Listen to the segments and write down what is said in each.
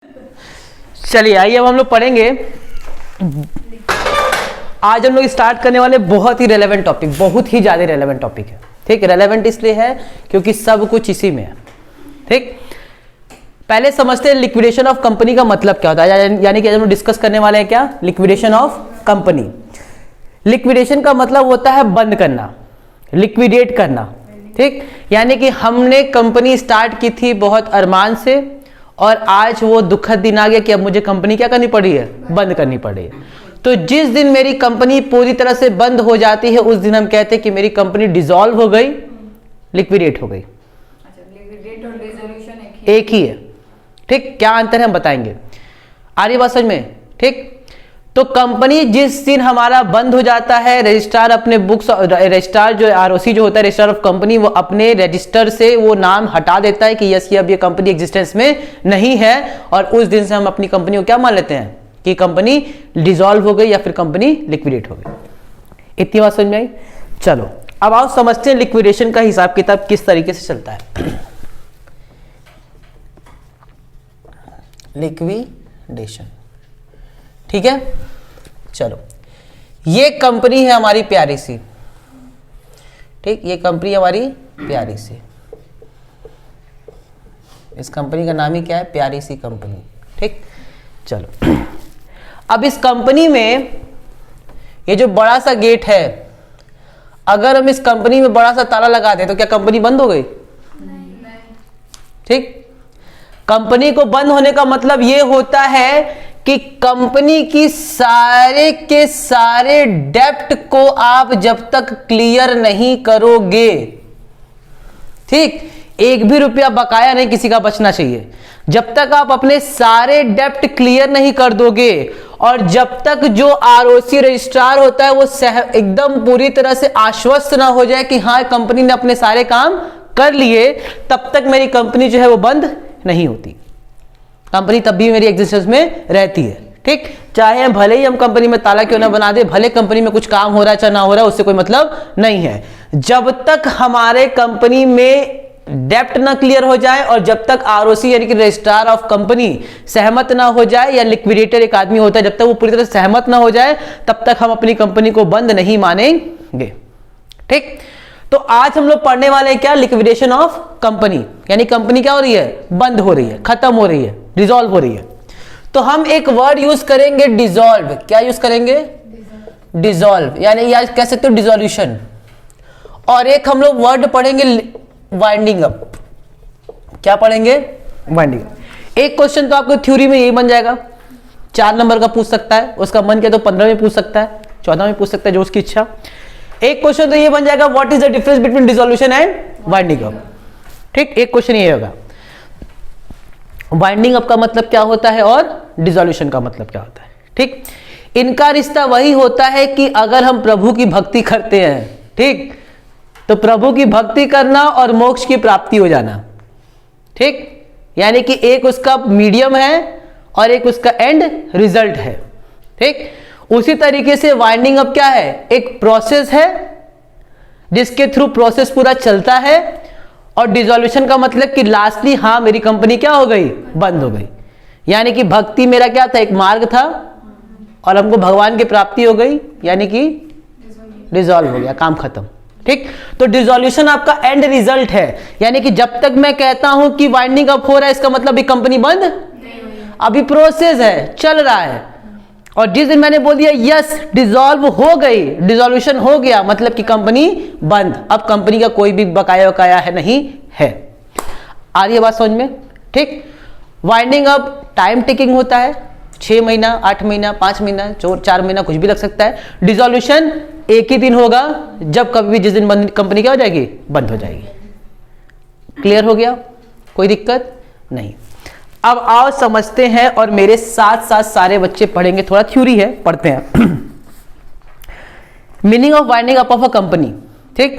चलिए आइए अब हम लोग पढ़ेंगे। आज हम लोग स्टार्ट करने वाले बहुत ही रेलेवेंट टॉपिक, बहुत ही ज्यादा रेलेवेंट टॉपिक है। ठीक, रेलेवेंट इसलिए है क्योंकि सब कुछ इसी में है। ठीक, पहले समझते हैं लिक्विडेशन ऑफ कंपनी का मतलब क्या होता है। यानी कि आज हम डिस्कस करने वाले हैं क्या, लिक्विडेशन ऑफ कंपनी। लिक्विडेशन का मतलब होता है बंद करना, लिक्विडेट करना। ठीक, यानी कि हमने कंपनी स्टार्ट की थी बहुत अरमान से और आज वो दुखद दिन आ गया कि अब मुझे कंपनी क्या करनी पड़ी है, बंद करनी पड़ी है। तो जिस दिन मेरी कंपनी पूरी तरह से बंद हो जाती है उस दिन हम कहते हैं कि मेरी कंपनी डिसॉल्व हो गई, लिक्विडेट हो गई। लिक्विडेट और डिसोल्यूशन एक ही है। ठीक, क्या अंतर है हम बताएंगे। आ रही बात समझ में। ठीक, तो कंपनी जिस दिन हमारा बंद हो जाता है, रजिस्ट्रार अपने बुक्स, रजिस्ट्रार जो आरओसी जो होता है, रजिस्ट्रार ऑफ कंपनी, वो अपने रजिस्टर से वो नाम हटा देता है कि यस ये अब ये कंपनी एग्जिस्टेंस में नहीं है। और उस दिन से हम अपनी कंपनी को क्या मान लेते हैं कि कंपनी डिसॉल्व हो गई या फिर कंपनी लिक्विडेट हो गई। इतनी बात समझ में आई। चलो अब आओ समझते हैं लिक्विडेशन का हिसाब किताब किस तरीके से चलता है। लिक्विडेशन, ठीक है। चलो ये कंपनी है हमारी प्यारी सी। ठीक, ये कंपनी हमारी प्यारी सी, इस कंपनी का नाम ही क्या है, प्यारी सी कंपनी। ठीक, चलो अब इस कंपनी में ये जो बड़ा सा गेट है, अगर हम इस कंपनी में बड़ा सा ताला लगा दें तो क्या कंपनी बंद हो गई? नहीं। ठीक, कंपनी को बंद होने का मतलब ये होता है कि कंपनी की सारे के सारे डेप्ट को आप जब तक क्लियर नहीं करोगे, ठीक, एक भी रुपया बकाया नहीं किसी का बचना चाहिए। जब तक आप अपने सारे डेप्ट क्लियर नहीं कर दोगे और जब तक जो आरओसी रजिस्ट्रार होता है वो एकदम पूरी तरह से आश्वस्त ना हो जाए कि हाँ कंपनी ने अपने सारे काम कर लिए, तब तक मेरी कंपनी जो है वो बंद नहीं होती। कंपनी तब भी मेरी एग्जिस्टेंस में रहती है। ठीक, चाहे भले ही हम कंपनी में ताला क्यों ना बना दे, भले कंपनी में कुछ काम हो रहा है चाहे ना हो रहा है, उससे कोई मतलब नहीं है। जब तक हमारे कंपनी में डेप्ट ना क्लियर हो जाए और जब तक आरओसी यानी कि रजिस्ट्रार ऑफ कंपनी सहमत ना हो जाए, या लिक्विडेटर एक आदमी होता है, जब तक वो पूरी तरह से सहमत ना हो जाए तब तक हम अपनी कंपनी को बंद नहीं मानेंगे। ठीक, तो आज हम लोग पढ़ने वाले हैं क्या, लिक्विडेशन ऑफ कंपनी। यानी कंपनी क्या हो रही है, बंद हो रही है, खत्म हो रही है, डिसॉल्व हो रही है। तो हम एक वर्ड यूज करेंगे डिसॉल्व। क्या यूज करेंगे? डिसॉल्व, यानी या कह सकते हो डिसोल्यूशन। और एक हम लोग वर्ड पढ़ेंगे वाइंडिंग अप। क्या पढ़ेंगे? Winding up. एक क्वेश्चन तो आपको थ्योरी में यही बन जाएगा, 4 नंबर का पूछ सकता है, उसका मन किया तो 15 में पूछ सकता है, 14 में पूछ सकता है, जो उसकी इच्छा। एक क्वेश्चन तो ये बन जाएगा, what is the difference between dissolution and winding up. ठीक, एक क्वेश्चन ये होगा, वाइंडिंग अप का मतलब क्या होता है और डिसोल्यूशन का मतलब क्या होता है। ठीक, इनका रिश्ता वही होता है कि अगर हम प्रभु की भक्ति करते हैं, ठीक, तो प्रभु की भक्ति करना और मोक्ष की प्राप्ति हो जाना। ठीक, यानी कि एक उसका मीडियम है और एक उसका एंड रिजल्ट है। ठीक, उसी तरीके से वाइंडिंग अप क्या है, एक प्रोसेस है जिसके थ्रू प्रोसेस पूरा चलता है। और डिसोल्यूशन का मतलब कि लास्टली हाँ मेरी कंपनी क्या हो गई, बंद हो गई। यानी कि भक्ति मेरा क्या था, एक मार्ग था, और हमको भगवान की प्राप्ति हो गई, यानी कि डिसॉल्व हो गया, काम खत्म। ठीक, तो डिसोल्यूशन आपका एंड रिजल्ट है। यानी कि जब तक मैं कहता हूं कि वाइंडिंग अप हो रहा है, इसका मतलब भी कंपनी बंद अभी प्रोसेस है, चल रहा है। और जिस दिन मैंने बोल दिया यस डिसॉल्व हो गई, डिसोल्यूशन हो गया, मतलब कि कंपनी बंद, अब कंपनी का कोई भी बकाया वकाया है नहीं है। आ रही है बात समझ में। ठीक, वाइंडिंग अप टाइम टेकिंग होता है, 6 महीना, 8 महीना, 5 महीना, 4 महीना, कुछ भी लग सकता है। डिसोल्यूशन एक ही दिन होगा, जब कभी भी जिस दिन कंपनी क्या हो जाएगी, बंद हो जाएगी। क्लियर हो गया, कोई दिक्कत नहीं। अब आओ समझते हैं और मेरे साथ साथ सारे बच्चे पढ़ेंगे, थोड़ा थ्योरी है, पढ़ते हैं। Meaning of winding up of a company. ठीक,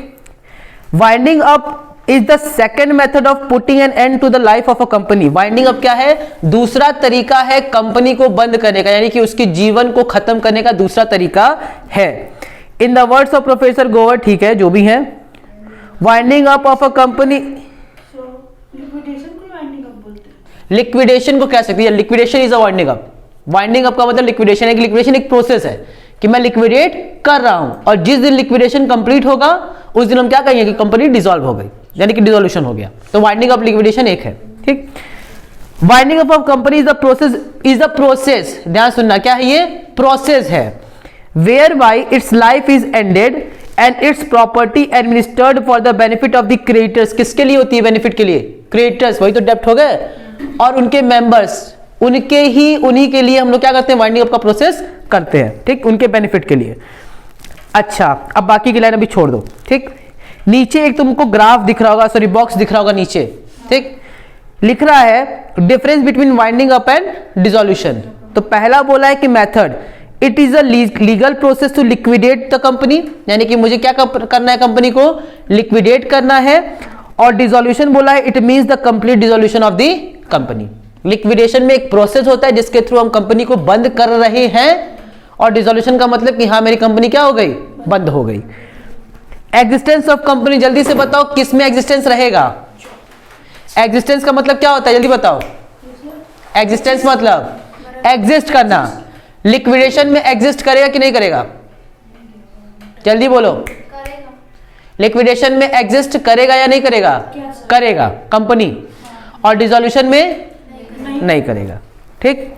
winding up is the second method of putting an end to the life of a company. Winding up क्या है, दूसरा तरीका है कंपनी को बंद करने का, यानी कि उसके जीवन को खत्म करने का दूसरा तरीका है। In the words of professor गोवर, ठीक है जो भी है, winding up of a company, liquidation को कह सकते हैं, liquidation is a winding up. Winding up का मतलब लिक्विडेशन है, कि लिक्विडेशन एक प्रोसेस है कि मैं लिक्विडेट कर रहा हूं, और जिस दिन लिक्विडेशन कंप्लीट होगा उस दिन हम क्या कहेंगे कि कंपनी डिसॉल्व हो गई, यानी कि डिसोल्यूशन हो गया। तो वाइंडिंग अप लिक्विडेशन एक है, ठीक। Winding up of company is the process, ध्यान सुनना, क्या है ये? प्रोसेस है, whereby its life is ended and its property administered for the benefit of the creators. किसके लिए होती है बेनिफिट के लिए? क्रिएटर्स, वही तो डेप्ट हो गए, और उनके मेंबर्स, उन्हीं के लिए हम लोग क्या करते हैं? वाइंडिंग अप का प्रोसेस करते हैं, ठीक, उनके बेनिफिट के लिए। अच्छा, अब बाकी की लाइन अभी छोड़ दो, ठीक। नीचे एक तुमको ग्राफ दिख रहा होगा, सॉरी बॉक्स दिख रहा होगा नीचे, ठीक, लिख रहा है difference between winding up and dissolution. तो पहला बोला है कि method, it is a legal process to liquidate the company, यानी कि मुझे क्या करना है? कंपनी को लिक्विडेट करना है। और डिसोल्यूशन बोला है, it means the complete dissolution of the company. Liquidation में एक प्रोसेस होता है जिसके थ्रू हम कंपनी को बंद कर रहे हैं, और डिसोल्यूशन का मतलब कि हाँ मेरी कंपनी क्या हो गई? बंद हो गई। एग्जिस्टेंस ऑफ कंपनी, जल्दी से बताओ किस में एग्जिस्टेंस रहेगा? एग्जिस्टेंस का मतलब क्या होता है? जल्दी बताओ। एग्जिस्टेंस मतलब एग्जिस्ट करना। लिक्विडेशन में एग्जिस्ट करेगा कि नहीं करेगा? जल्दी बोलो। लिक्विडेशन में एग्जिस्ट करेगा या नहीं करेगा? करेगा कंपनी। और डिसोल्यूशन में नहीं करेगा, ठीक।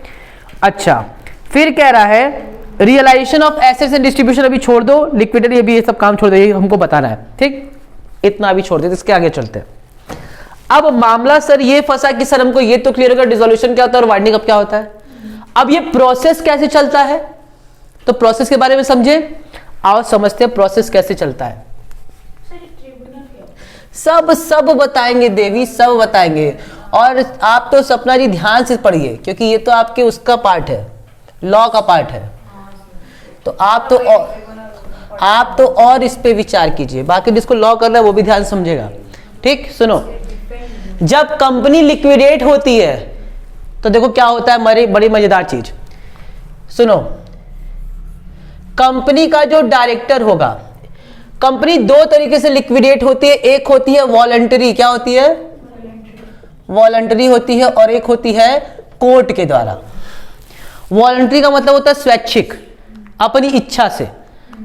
अच्छा, फिर कह रहा है realization of assets and distribution अभी छोड़ दो, लिक्विडिटी अभी ये सब काम छोड़ दो, ये हमको बताना है, ठीक। इतना अभी छोड़ देते, इसके आगे चलते हैं। अब मामला सर ये फंसा कि सर हमको ये तो क्लियर होगा डिसोल्यूशन क्या होता है और वाइंडिंग अप क्या होता है। अब ये प्रोसेस कैसे चलता है, तो प्रोसेस के बारे में समझे, आओ समझते हैं प्रोसेस कैसे चलता है। सब बताएंगे देवी, सब बताएंगे। और आप तो सपना जी ध्यान से पढ़िए, क्योंकि ये तो आपके उसका पार्ट है, लॉ का पार्ट है। तो आप तो और इस पे विचार कीजिए, बाकी जिसको लॉ कर रहा है वो भी ध्यान समझेगा, ठीक। सुनो, जब कंपनी लिक्विडेट होती है तो देखो क्या होता है, बड़ी मजेदार चीज सुनो। कंपनी का जो डायरेक्टर होगा, कंपनी दो तरीके से लिक्विडेट होती है, एक होती है वॉलंटरी, क्या होती है? वॉलंटरी होती है, और एक होती है कोर्ट के द्वारा। वॉलंटरी का मतलब होता है स्वैच्छिक, अपनी इच्छा से,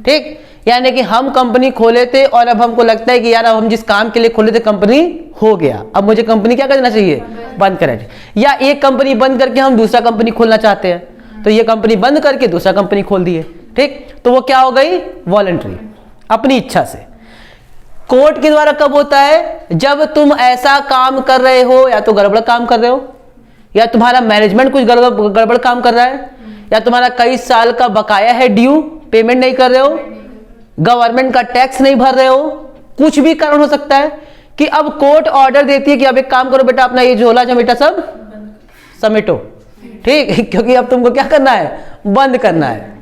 ठीक। यानी कि हम कंपनी खोले थे और अब हमको लगता है कि यार अब हम जिस काम के लिए खोले थे कंपनी हो गया, अब मुझे कंपनी क्या करना चाहिए? बंद करना चाहिए। या एक कंपनी बंद करके हम दूसरा कंपनी खोलना चाहते हैं, तो ये कंपनी बंद करके दूसरा कंपनी खोल दिए, ठीक। तो वो क्या हो गई? वॉलंटरी, अपनी इच्छा से। कोर्ट के द्वारा कब होता है? जब तुम ऐसा काम कर रहे हो, या तो गड़बड़ काम कर रहे हो, या तुम्हारा मैनेजमेंट कुछ गड़बड़ काम कर रहा है, या तुम्हारा कई साल का बकाया है, ड्यू पेमेंट नहीं कर रहे हो, गवर्नमेंट का टैक्स नहीं भर रहे हो, कुछ भी कारण हो सकता है कि अब कोर्ट ऑर्डर देती है कि अब एक काम करो बेटा, अपना ये झोला झमेटा सब समेटो, ठीक, क्योंकि अब तुमको क्या करना है? बंद करना है।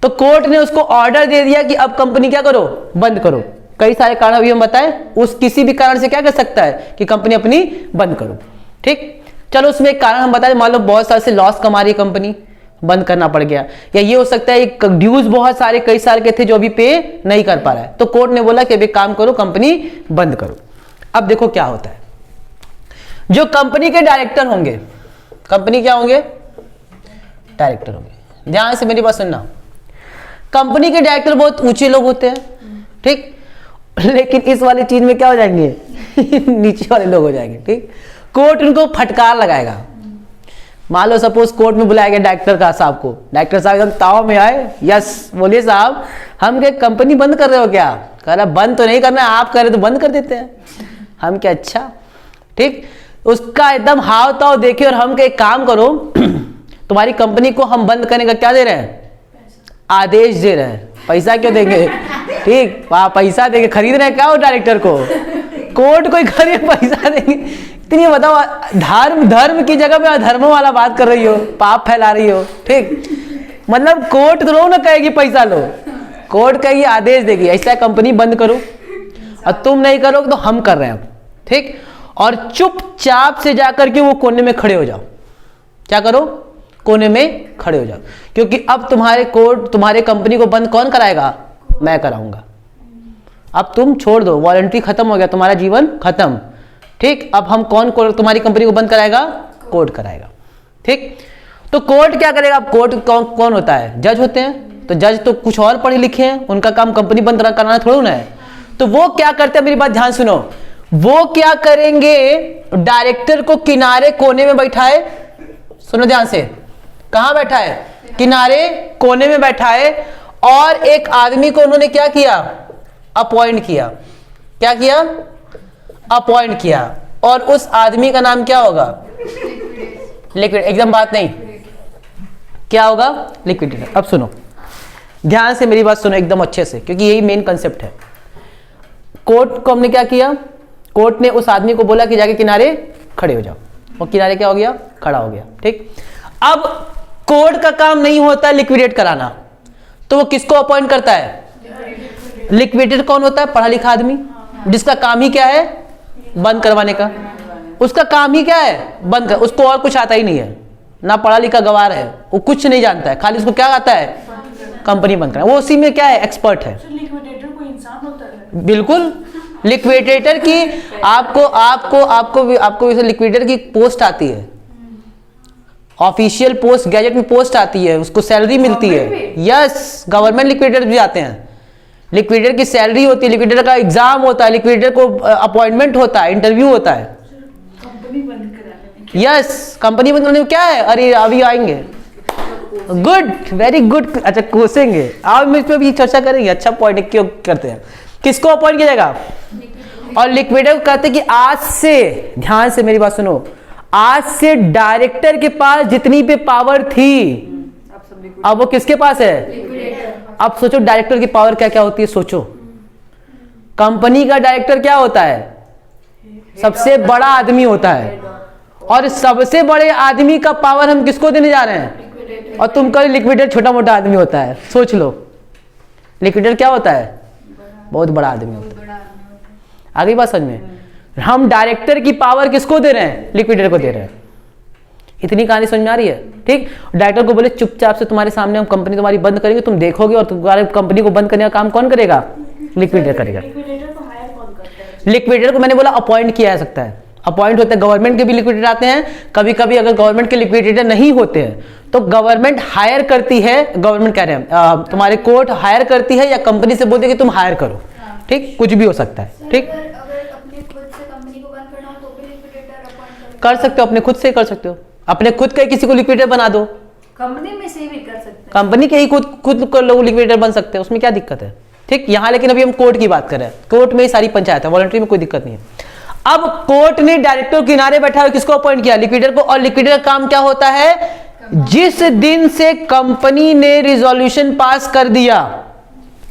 तो कोर्ट ने उसको ऑर्डर दे दिया कि अब कंपनी क्या करो? बंद करो। कई सारे कारण अभी हम बताएं, उस किसी भी कारण से क्या कर सकता है कि कंपनी अपनी बंद करो, ठीक। चलो उसमें एक कारण हम बताएं, मान लो बहुत साल से लॉस कमा रही कंपनी, बंद करना पड़ गया। या ये हो सकता है ड्यूज बहुत सारे कई साल के थे जो अभी पे नहीं कर पा रहा है, तो कोर्ट ने बोला कि अभी काम करो, कंपनी बंद करो। अब देखो क्या होता है, जो कंपनी के डायरेक्टर होंगे, कंपनी क्या होंगे? डायरेक्टर होंगे। ध्यान से मेरी बात सुनना, कंपनी के डायरेक्टर बहुत ऊंचे लोग होते हैं, ठीक, लेकिन इस वाली चीज में क्या हो जाएंगे? नीचे वाले लोग हो जाएंगे, ठीक। कोर्ट उनको फटकार लगाएगा। मान लो सपोज कोर्ट में बुलाया गया डायरेक्टर का साहब को, डायरेक्टर साहब एकदम ताव में आए, यस बोलिए साहब, हम क्या कंपनी बंद कर रहे हो क्या? कह रहा बंद तो नहीं करना, आप कह रहे तो बंद कर देते हैं। हम क्या, अच्छा, ठीक। उसका एकदम हाव ताव देखिए, और हम क्या एक काम करो, तुम्हारी कंपनी को हम बंद करने का क्या दे रहे हैं? आदेश दे रहे हैं। पैसा क्यों देंगे? ठीक, पैसा देंगे, खरीद रहे हैं क्या हो डायरेक्टर को? कोर्ट कोई खरीद पैसा देंगे? इतनी बताओ, धर्म की जगह पे अधर्म वाला बात कर रही हो, पाप फैला रही हो, ठीक। मतलब कोर्ट तो ना कहेगी पैसा लो, कोर्ट कहेगी आदेश देगी ऐसा कंपनी बंद करो, और तुम नहीं करोगे तो हम कर रहे हैं, ठीक। और चुपचाप से जाकर के वो कोने में खड़े हो जाओ। क्या करो? कोने में खड़े हो जाओ, क्योंकि अब तुम्हारे कंपनी को बंद कौन कराएगा? मैं कराऊंगा। अब तुम छोड़ दो, वारंटी खत्म हो गया, तुम्हारा जीवन खत्म, ठीक। अब हम कौन तुम्हारी कंपनी को बंद कराएगा? कोर्ट कराएगा। ठीक, तो कोर्ट क्या करेगा? अब कोर्ट कौन होता है? जज होते हैं। तो जज तो कुछ और पढ़े लिखे हैं, उनका काम कंपनी बंद कराना थोड़ा ना है। तो वो क्या करते हैं, मेरी बात ध्यान सुनो, वो क्या करेंगे? डायरेक्टर को किनारे कोने में बैठाए, सुनो ध्यान से, कहां बैठा है? किनारे कोने में बैठा है, और एक आदमी को उन्होंने क्या किया? अपॉइंट किया। क्या किया? अपॉइंट किया। और उस आदमी का नाम क्या होगा? लिक्विड। एकदम बात नहीं, क्या होगा? लिक्विडेटर। अब सुनो ध्यान से, मेरी बात सुनो एकदम अच्छे से, क्योंकि यही मेन कंसेप्ट है। कोर्ट को हमने क्या किया? कोर्ट ने उस आदमी को बोला कि जाके किनारे खड़े हो जाओ, और किनारे क्या हो गया? खड़ा हो गया। ठीक, अब कोर्ट का काम नहीं होता है लिक्विडेट कराना, तो वो किसको अपॉइंट करता है? लिक्विडेटर कौन होता है? पढ़ा लिखा आदमी, जिसका काम ही क्या है? बंद करवाने का। उसका काम ही क्या है? बंद कर। उसको और कुछ आता ही नहीं है, ना पढ़ा लिखा गवार है, वो कुछ नहीं जानता है, खाली उसको क्या आता है? कंपनी बंद करना। वो उसी में क्या है? एक्सपर्ट है। लिक्विडेटर कोई इंसान होता है? बिल्कुल, लिक्विडेटर की आपको लिक्विडेटर की पोस्ट आती है, ऑफिशियल पोस्ट, गैजेट में पोस्ट आती है, उसको सैलरी मिलती है। यस, गवर्नमेंट लिक्विडेटर भी आते हैं। लिक्विडेटर की सैलरी होती है, लिक्विडेटर का एग्जाम होता है, लिक्विडेटर को अपॉइंटमेंट होता है, इंटरव्यू होता है। कंपनी बंद कराने में। यस, कंपनी बंद करने में क्या है? अरे अभी आएंगे, गुड, वेरी गुड। अच्छा, कोसेंगे, आप हम इस पर भी चर्चा करेंगे। अच्छा पॉइंट क्यों करते हैं? किसको अपॉइंट किया जाएगा? और लिक्विडेटर को कहते हैं कि आज से, ध्यान से मेरी बात सुनो, आज से डायरेक्टर के पास जितनी भी पावर थी, अब वो किसके पास है? अब सोचो डायरेक्टर की पावर क्या क्या होती है, सोचो। कंपनी का डायरेक्टर क्या होता है? सबसे बड़ा आदमी होता है, और सबसे बड़े आदमी का पावर हम किसको देने जा रहे हैं? और तुम कहो लिक्विडेटर छोटा मोटा आदमी होता है, सोच लो, लिक्विडेटर क्या होता है? बहुत बड़ा आदमी होता है। आगे बात समझ में? हम डायरेक्टर की पावर किसको दे रहे हैं? लिक्विडेटर को दे रहे हैं। इतनी कहानी समझ में आ रही है? ठीक, डायरेक्टर को बोले चुपचाप से तुम्हारे सामने हम कंपनी तुम्हारी बंद करेंगे, तुम देखोगे, और तुम्हारे कंपनी को बंद करने का काम कौन करेगा? लिक्विडेटर करेगा। लिक्विडेटर को हायर कौन करता है? लिक्विडेटर को मैंने बोला अपॉइंट किया जा सकता है। अपॉइंट होता है, गवर्नमेंट के भी लिक्विडेटर आते हैं। कभी कभी अगर गवर्नमेंट के लिक्विडेटर नहीं होते हैं तो गवर्नमेंट हायर करती है, गवर्नमेंट कह रहे हैं तुम्हारे कोर्ट हायर करती है, या कंपनी से बोलते कि तुम हायर करो। ठीक, कुछ भी हो सकता है। ठीक, अगर अपने खुद से कंपनी को बंद करना हो तो भी लिक्विडेटर अपॉइंट कर सकते हो, अपने खुद से कर सकते हो, अपने खुद के किसी को लिक्विडेटर बना दो। कंपनी में से भी कर सकते हैं। कंपनी के ही खुद लोग लिक्विडेटर बन सकते हैं, उसमें क्या दिक्कत है? ठीक, यहां लेकिन अभी हम कोर्ट की बात कर रहे हैं। कोर्ट में ही सारी पंचायत है, वॉलंटरी में कोई दिक्कत नहीं है। अब कोर्ट ने डायरेक्टर किनारे बैठा हुआ किसको अपॉइंट किया? लिक्विडेटर को। और लिक्विडेटर का काम क्या होता है? जिस दिन से कंपनी ने रिजोल्यूशन पास कर दिया,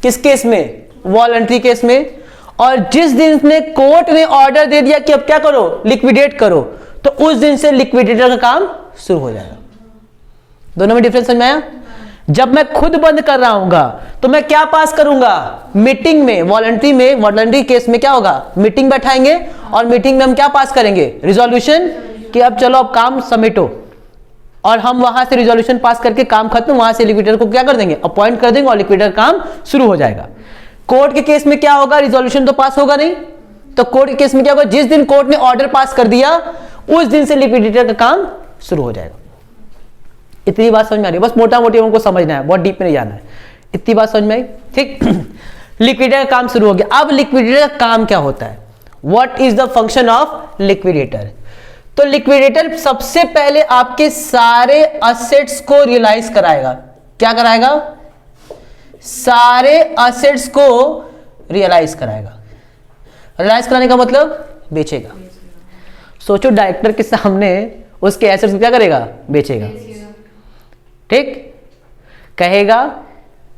किस केस में? वॉलंटरी केस में। और जिस दिन ने कोर्ट ने ऑर्डर दे दिया कि अब क्या करो? लिक्विडेट करो, तो उस दिन से लिक्विडेटर का काम शुरू हो जाएगा। दोनों में डिफरेंस समझ में आया? जब मैं खुद बंद कर रहा हूंगा तो मैं क्या पास करूंगा? मीटिंग में, वॉलंटरी केस में क्या होगा? मीटिंग बैठाएंगे, और मीटिंग में हम क्या पास करेंगे? रिजोल्यूशन, कि अब चलो अब काम समेटो, और हम वहां से रिजोल्यूशन पास करके काम खत्म, वहां से लिक्विडेटर को क्या कर देंगे? अपॉइंट कर देंगे, और लिक्विडेटर काम शुरू हो जाएगा। कोर्ट के केस में क्या होगा? रिजोल्यूशन तो पास होगा नहीं, तो कोर्ट के केस में क्या होगा? जिस दिन कोर्ट ने ऑर्डर पास कर दिया उस दिन से लिक्विडेटर का काम शुरू हो जाएगा। इतनी बात समझ में आ रही है? बस मोटा मोटी हमको समझना है, बहुत डीप में नहीं जाना है। इतनी बात समझ में आई? ठीक, लिक्विडेटर का काम शुरू हो गया। अब लिक्विडेटर का काम क्या होता है? What is the function of liquidator? तो लिक्विडेटर सबसे पहले आपके सारे असेट्स को रियलाइज कराएगा। क्या कराएगा? सारे असेट्स को रियलाइज कराएगा। रियलाइज कराने का मतलब बेचेगा। सोचो डायरेक्टर के सामने उसके एसेट्स को क्या करेगा? बेचेगा। ठीक, कहेगा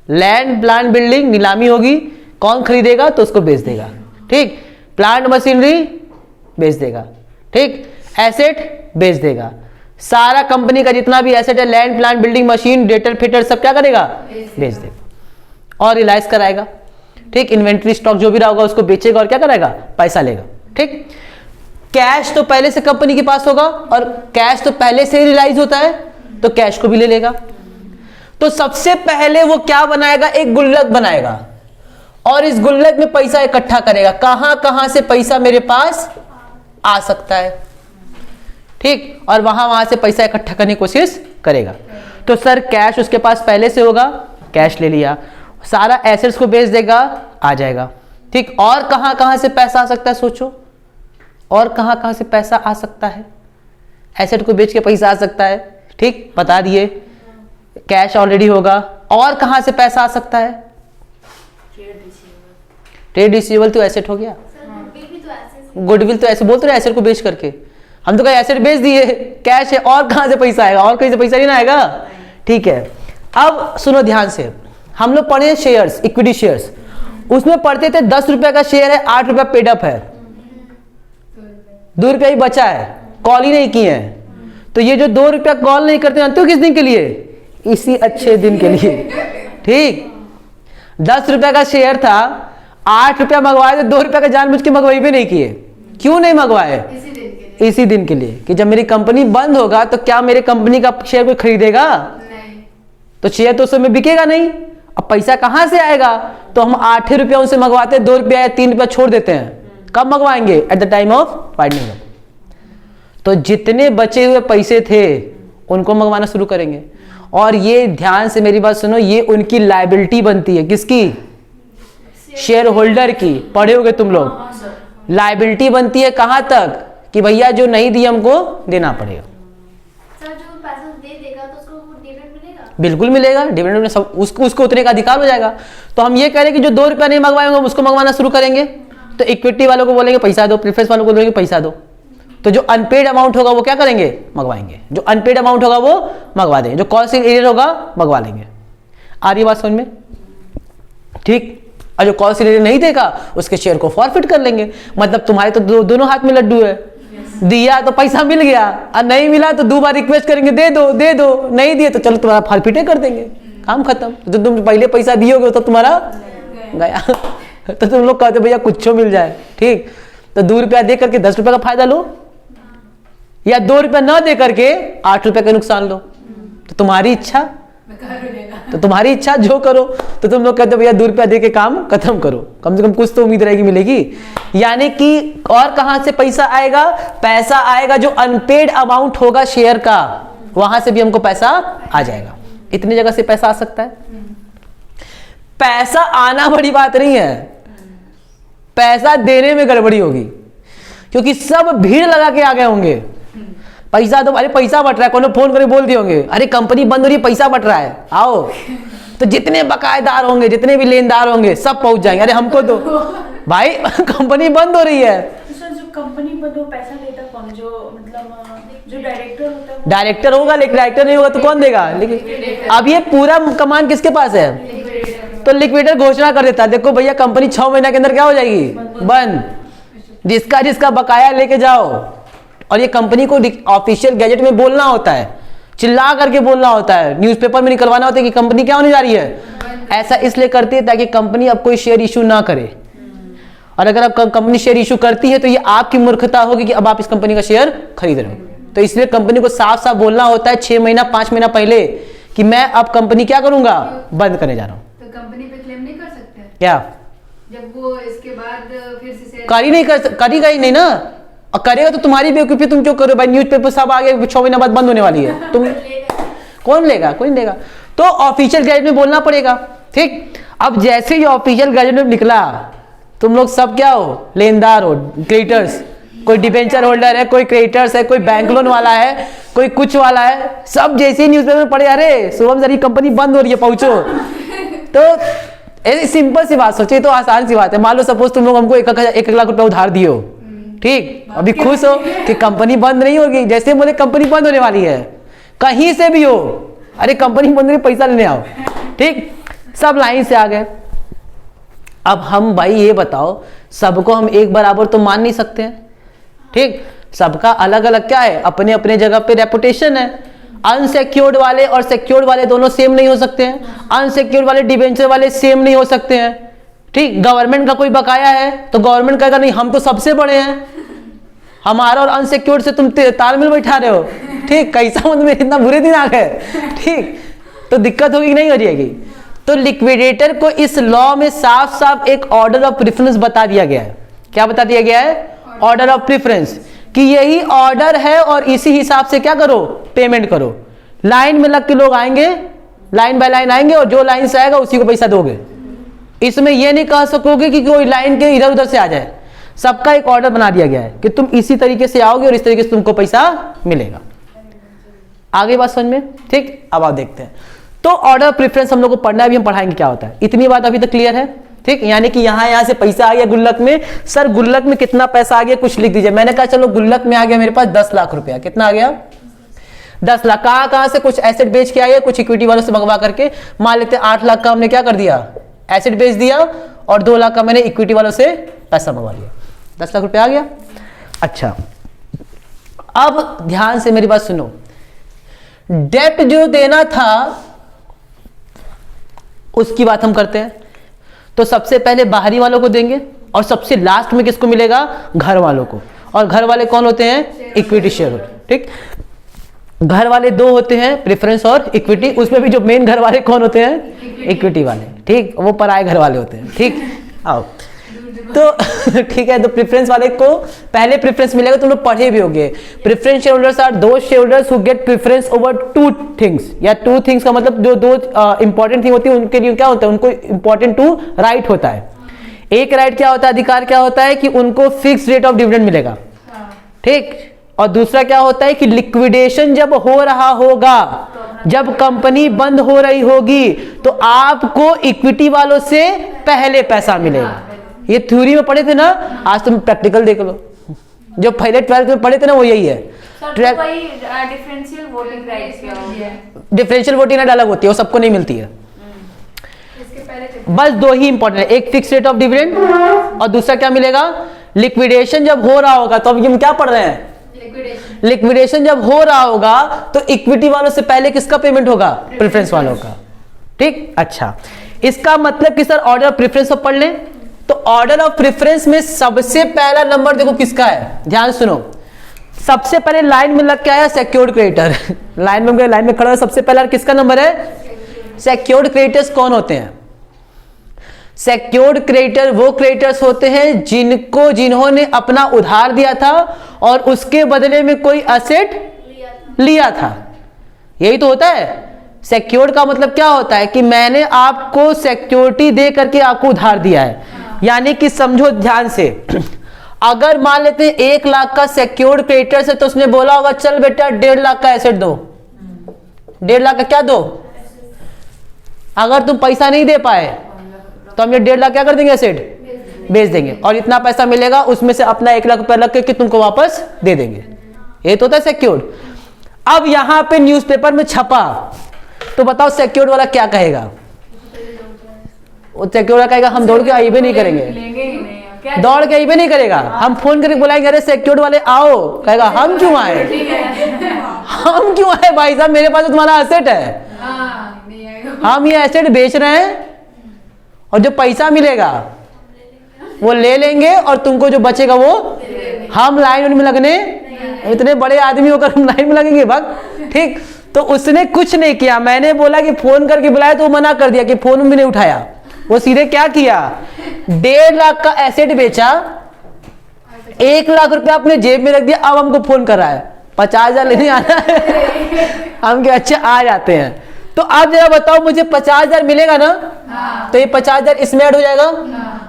लैंड प्लांट बिल्डिंग नीलामी होगी, कौन खरीदेगा तो उसको बेच देगा। ठीक, प्लांट मशीनरी बेच देगा। ठीक, एसेट बेच देगा। सारा कंपनी का जितना भी एसेट है, land plant building machine debtor fitter, सब क्या करेगा? बेच देगा और रियलाइज कराएगा। ठीक, इन्वेंट्री स्टॉक जो भी रहा होगा उसको बेचेगा और क्या करेगा? पैसा लेगा। ठीक, कैश तो पहले से कंपनी के पास होगा, और कैश तो पहले से ही रियलाइज होता है, तो कैश को भी ले लेगा। तो सबसे पहले वो क्या बनाएगा? एक गुल्लक बनाएगा, और इस गुल्लक में पैसा इकट्ठा करेगा। कहां कहां से पैसा मेरे पास आ सकता है? ठीक, और वहां से पैसा इकट्ठा करने की कोशिश करेगा। तो सर कैश उसके पास पहले से होगा, कैश ले लिया, सारा एसेट्स को बेच देगा, आ जाएगा। ठीक, और कहां कहां से पैसा आ सकता है सोचो, और कहां कहां से पैसा आ सकता है? एसेट को बेच के पैसा आ सकता है, ठीक, बता दिए। कैश ऑलरेडी होगा, और कहां से पैसा आ सकता है? ट्रेड रिसीवेबल तो एसेट हो गया, सर गुडविल भी तो ऐसे गुडविल तो ऐसे बोलते रहे एसेट को बेच करके, हम तो कहीं एसेट बेच दिए, कैश है, और कहां से पैसा आएगा? और कहीं से पैसा नहीं ना आएगा। ठीक है, अब सुनो ध्यान से, हम लोग पढ़े शेयर्स, इक्विटी शेयर्स, उसमें पढ़ते थे 10 रुपए का शेयर है, 8 रुपया पेडअप है, 2 रुपया ही बचा है, कॉल ही नहीं किए हैं। तो ये जो 2 रुपया कॉल नहीं करते जानते हो किस दिन के लिए? इसी अच्छे दिन के लिए। ठीक, 10 रुपया का शेयर था, 8 रुपया मंगवाए थे, 2 रुपया का जानबूझ के मंगवाई भी नहीं किए। क्यों नहीं मंगवाए? इसी दिन के लिए। इसी दिन के लिए कि जब मेरी कंपनी बंद होगा तो क्या मेरे कंपनी का शेयर कोई खरीदेगा? नहीं। तो शेयर तो उसमें बिकेगा नहीं, अब पैसा कहां से आएगा? तो हम 8 रुपया उनसे मंगवाते हैं, 2 रुपया या 3 रुपया छोड़ देते हैं। कब मंगवाएंगे? At the time of finding out. तो जितने बचे हुए पैसे थे उनको मंगवाना शुरू करेंगे। और ये ध्यान से मेरी बात सुनो, ये उनकी लायबिलिटी बनती है, किसकी? शेयर होल्डर की। पढ़े होगे तुम लोग, हाँ सर। लायबिलिटी बनती है कहां तक कि भैया जो नहीं दिए हमको देना पड़ेगा। सर जो पैसा दे देगा तो उसको डिविडेंड मिलेगा? बिल्कुल मिलेगा, डिविडेंड में सब उसको उतने का अधिकार हो जाएगा। तो हम ये कह रहे हैं कि जो 2 रुपया नहीं मंगवाएंगे हम उसको मंगवाना शुरू करेंगे। तो इक्विटी वालों को बोलेंगे पैसा दो, प्रेफरेंस वालों को बोलेंगे पैसा दो। तो जो अनपेड अमाउंट होगा वो क्या करेंगे? मंगवाएंगे। जो अनपेड अमाउंट होगा वो मंगवा देंगे, जो कॉल सील एरियर होगा मंगवा लेंगे। आ रही बात समझ में? ठीक, और जो कॉल सील एरियर नहीं देगा उसके शेयर को फॉरफिट कर लेंगे। मतलब तुम्हारे तो दोनों हाथ में लड्डू है, दिया तो पैसा मिल गया, और नहीं मिला तो 2 बार रिक्वेस्ट करेंगे दे दो दे दो, नहीं दिए तो चलो तुम्हारा फॉरफिटे कर देंगे, काम खत्म। तो तुम पहले पैसा दियोगे तो तुम्हारा गया। तो तुम लोग कहते भैया कुछ मिल जाए, ठीक, तो 2 रुपया दे करके 10 रुपया का फायदा लो, या 2 रुपया ना दे करके 8 रुपया का नुकसान लो। तो तुम्हारी इच्छा, तो तुम्हारी इच्छा जो करो। तो तुम लोग कहते हो भैया 2 रुपया दे के काम खत्म करो, कम से कम कुछ तो उम्मीद रहेगी मिलेगी। यानी कि और कहां से पैसा आएगा? पैसा आएगा जो अनपेड अमाउंट होगा शेयर का, वहां से भी हमको पैसा आ जाएगा। इतनी जगह से पैसा आ सकता है। पैसा आना बड़ी बात नहीं है, पैसा देने में गड़बड़ी होगी, क्योंकि सब भीड़ लगा के आ गए होंगे। पैसा दो, अरे पैसा बट रहा है, कोनो फोन करके बोल दिए होंगे अरे कंपनी बंद हो रही है, पैसा बट रहा है आओ। तो जितने बकायेदार होंगे, जितने भी लेनदार होंगे सब पहुंच जाएंगे, अरे हमको दो भाई कंपनी बंद हो रही है। तो सर जो कंपनी बंद हो पैसा देता कौन? जो मतलब जो डायरेक्टर होता है वो? डायरेक्टर होगा, लेकिन डायरेक्टर नहीं होगा तो कौन देगा? लेकिन अब ये पूरा कमान किसके पास है? तो लिक्विडेटर घोषणा कर देता है, देखो भैया कंपनी 6 महीना के अंदर क्या हो जाएगी? बंद। जिसका जिसका बकाया लेके जाओ। और ये कंपनी को ऑफिशियल गैजेट में बोलना होता है, चिल्ला करके बोलना होता है, न्यूज़पेपर में निकलवाना होता है कि कंपनी क्या होने जा रही है। ऐसा इसलिए करती है ताकि कंपनी अब कोई शेयर इशू ना करे। और अगर अब कंपनी शेयर इशू करती है तो ये आपकी मूर्खता होगी कि अब आप इस कंपनी का शेयर खरीद रहे हो। तो इसलिए कंपनी को साफ साफ बोलना होता है 6 महीना 5 महीना पहले कि मैं अब कंपनी क्या करूंगा? बंद करने जा रहा हूं। तो कंपनी पे क्लेम नहीं कर सकते क्या? जब वो इसके बाद फिर से करेगा ही नहीं ना। और करेगा तो तुम्हारी बेवकूफी, तुम क्यों करो भाई? न्यूज़पेपर सब आगे 6 महीना बाद बंद होने वाली है, तुम कौन लेगा? कोई नहीं लेगा। तो ऑफिशियल गैजेट में बोलना पड़ेगा, ठीक। अब जैसे ही ऑफिशियल गैजेट में निकला, तुम लोग सब क्या हो? लेनदार हो, क्रेडिटर्स। कोई डिबेंचर होल्डर है, कोई क्रेडिटर्स है, कोई बैंक लोन वाला है, कोई कुछ वाला है, सब जैसे ही न्यूज़पेपर में पढ़े अरे शुभम सर कंपनी बंद हो रही है पहुंचो। तो ऐसी सिंपल सी बात सोचिए, तो आसान सी बात है। मान लो सपोज तुम लोग हमको 1 लाख रुपया उधार दिए हो, ठीक, अभी खुश हो कि कंपनी बंद नहीं होगी। जैसे बोले कंपनी बंद होने वाली है, कहीं से भी हो, अरे कंपनी बंद हो रही, पैसा लेने आओ, ठीक, सब लाइन से आ गए। अब हम भाई ये बताओ, सबको हम एक बराबर तो मान नहीं सकते हैं, ठीक। सबका अलग अलग क्या है? अपने अपने जगह पे रेपुटेशन है। अनसिक्योर्ड वाले और सिक्योर्ड वाले दोनों सेम नहीं हो सकते हैं। अनसिक्योर्ड वाले डिबेंचर वाले सेम नहीं हो सकते हैं, ठीक। गवर्नमेंट का कोई बकाया है तो गवर्नमेंट कहेगा नहीं हम तो सबसे बड़े हैं, हमारा और अनसिक्योर्ड से तुम तालमेल बैठा रहे हो, ठीक। कैसा मतलब में इतना बुरे दिन आ गए, ठीक। तो दिक्कत होगी कि नहीं हो जाएगी? तो लिक्विडेटर को इस लॉ में साफ साफ एक ऑर्डर ऑफ प्रेफरेंस बता दिया गया है। क्या बता दिया गया है? ऑर्डर ऑफ प्रेफरेंस, कि यही ऑर्डर है और इसी हिसाब से क्या करो, पेमेंट करो। लाइन में लग के लोग आएंगे, लाइन बाय लाइन आएंगे और जो लाइन से आएगा उसी को पैसा दोगे। इसमें यह नहीं कह सकोगे कि कोई लाइन के इधर उधर से आ जाए। सबका एक ऑर्डर बना दिया गया है कि तुम इसी तरीके से आओगे और इस तरीके से तुमको पैसा मिलेगा। आगे बात समझ में, ठीक। अब आप देखते हैं तो ऑर्डर प्रेफरेंस हम लोग को पढ़ना है, अभी हम पढ़ाएंगे क्या होता है। इतनी बात अभी तक क्लियर है, ठीक। यानी कि यहां से पैसा आ गया गुल्लक में। सर गुल्लक में कितना पैसा आ गया, कुछ लिख दीजिए। मैंने कहा चलो गुल्लक में आ गया मेरे पास 10 लाख रुपया। कितना आ गया, 10 लाख। कहां से, कुछ एसेट बेच के आए, कुछ इक्विटी वालों से मंगवा करके। मान लेते हैं 8 लाख का हमने क्या कर दिया, एसेट बेच दिया, और 2 लाख का मैंने इक्विटी वालों से पैसा मंगवा लिया। 10 लाख रुपया आ गया। अच्छा, अब ध्यान से मेरी बात सुनो। डेट जो देना था उसकी बात हम करते हैं। तो सबसे पहले बाहरी वालों को देंगे और सबसे लास्ट में किसको मिलेगा, घर वालों को। और घर वाले कौन होते हैं, इक्विटी शेयर होल्डर, ठीक। घर वाले 2 होते हैं, प्रेफरेंस और इक्विटी। उसमें भी जो मेन घर वाले कौन होते हैं, इक्विटी वाले, ठीक। वो पराए घर वाले होते हैं, ठीक। आओ तो ठीक है। तो प्रेफरेंस वाले को पहले प्रेफरेंस मिलेगा, तुम लोग पढ़े भी होंगे। Preference share holders are those share holders who get preference over 2 things, या 2 थिंग्स का मतलब जो 2 इंपॉर्टेंट थिंग होती है उनके लिए क्या होता है, उनको इंपॉर्टेंट 2 राइट होता है। एक राइट क्या होता है, अधिकार क्या होता है कि उनको फिक्स रेट ऑफ डिविडेंड मिलेगा, ठीक। और दूसरा क्या होता है कि लिक्विडेशन जब हो रहा होगा, जब कंपनी बंद हो रही होगी, तो आपको इक्विटी वालों से पहले पैसा मिलेगा। ये थ्योरी में पढ़े थे ना, आज तुम प्रैक्टिकल देख लो। जो पहले 12th में पढ़े थे ना वो यही है। डिफरेंशियल वोटिंग राइट्स क्या होती है, डिफरेंशियल वोटिंग राइट अलग होती है, वो सबको नहीं मिलती है। बस 2 ही इंपॉर्टेंट है, एक फिक्स रेट ऑफ डिविडेंड और दूसरा क्या मिलेगा, लिक्विडेशन जब हो रहा होगा। तो अब हम क्या पढ़ रहे हैं, लिक्विडेशन जब हो रहा होगा तो इक्विटी वालों से पहले किसका पेमेंट होगा, प्रेफरेंस वालों का, ठीक। अच्छा, इसका मतलब कि सर ऑर्डर ऑफ प्रेफरेंस पढ़ लें। तो ऑर्डर ऑफ प्रेफरेंस में सबसे पहला नंबर देखो किसका है, ध्यान सुनो। सबसे पहले लाइन में लग के आया सिक्योर्ड क्रेडिटर। लाइन में खड़ा है, सबसे पहला किसका नंबर है, सिक्योर्ड क्रेडिटर्स कौन होते हैं, सिक्योर्ड क्रेडिटर वो क्रेडिटर्स होते हैं जिन्होंने अपना उधार दिया था और उसके बदले में कोई एसेट लिया था। यही तो होता है। सिक्योर्ड का मतलब क्या होता है कि मैंने आपको सिक्योरिटी दे करके आपको उधार दिया है। यानी कि समझो ध्यान से, अगर मान लेते हैं 1 लाख का सिक्योर्ड क्रेडिटर है तो उसने बोला होगा चल बेटा 1.5 लाख का एसेट दो। 1.5 लाख का क्या दो, अगर तुम पैसा नहीं दे पाए तो हम ये 1.5 लाख क्या कर देंगे, एसेट बेच देंगे और इतना पैसा मिलेगा, उसमें से अपना 1 लाख रुपया लग के तुमको वापस दे देंगे। ये तो होता है सिक्योर्ड। अब यहां पे न्यूज़पेपर में छपा तो बताओ सिक्योर्ड वाला क्या कहेगा, वो सिक्योर्ड वाला कहेगा हम दौड़ के आईबे नहीं करेंगे, दौड़ के आईबे नहीं करेगा। हम फोन करके बुलाएंगे अरे सिक्योर्ड वाले आओ, कहेगा हम क्यों आए, हम क्यों आए भाई साहब, मेरे पास तो तुम्हारा एसेट है, हम ये एसेट बेच रहे हैं और जो पैसा मिलेगा वो ले लेंगे और तुमको जो बचेगा वो हम लाइन में लगने, इतने बड़े आदमी होकर हम लाइन में लगेंगे भाग, ठीक। तो उसने कुछ नहीं किया, मैंने बोला कि फोन करके बुलाया तो वो मना कर दिया कि फोन भी नहीं उठाया। वो सीधे क्या किया, 1.5 लाख का एसेट बेचा, 1 लाख रुपया अपने जेब में रख दिया। अब हमको फोन कर रहा है 50,000 लेने आना है। हम क्या अच्छा आ जाते हैं। तो आप जरा बताओ मुझे 50,000 मिलेगा ना, तो ये 50,000 इसमें ऐड हो जाएगा,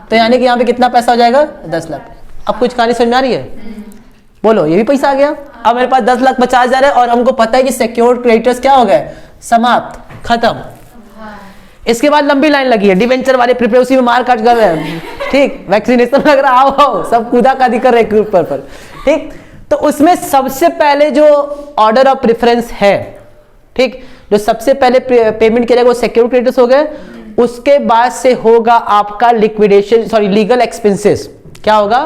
तो यानी कि यहाँ पे कितना पैसा हो जाएगा, 10 लाख। अब कुछ कहानी समझ में आ रही है, बोलो ये भी पैसा आ गया। अब मेरे पास 10,50,000 है और हमको पता है कि सिक्योर्ड क्रेडिटर्स क्या हो गए, समाप्त, खत्म। इसके बाद लंबी लाइन लगी है, डिवेंचर वाले प्रिपेयर उसी में मार काट कर रहे हैं, ठीक। वैक्सीनेशन लग रहा, आओ सब कूदा कादी कर रहे ऊपर पर, ठीक। तो उसमें सबसे पहले जो ऑर्डर ऑफ प्रेफरेंस है, ठीक, जो सबसे पहले पेमेंट किया जाएगा वो सिक्योर्ड क्रेडिटर्स हो गए। उसके बाद से होगा आपका लिक्विडेशन, सॉरी लीगल एक्सपेंसेस। क्या होगा,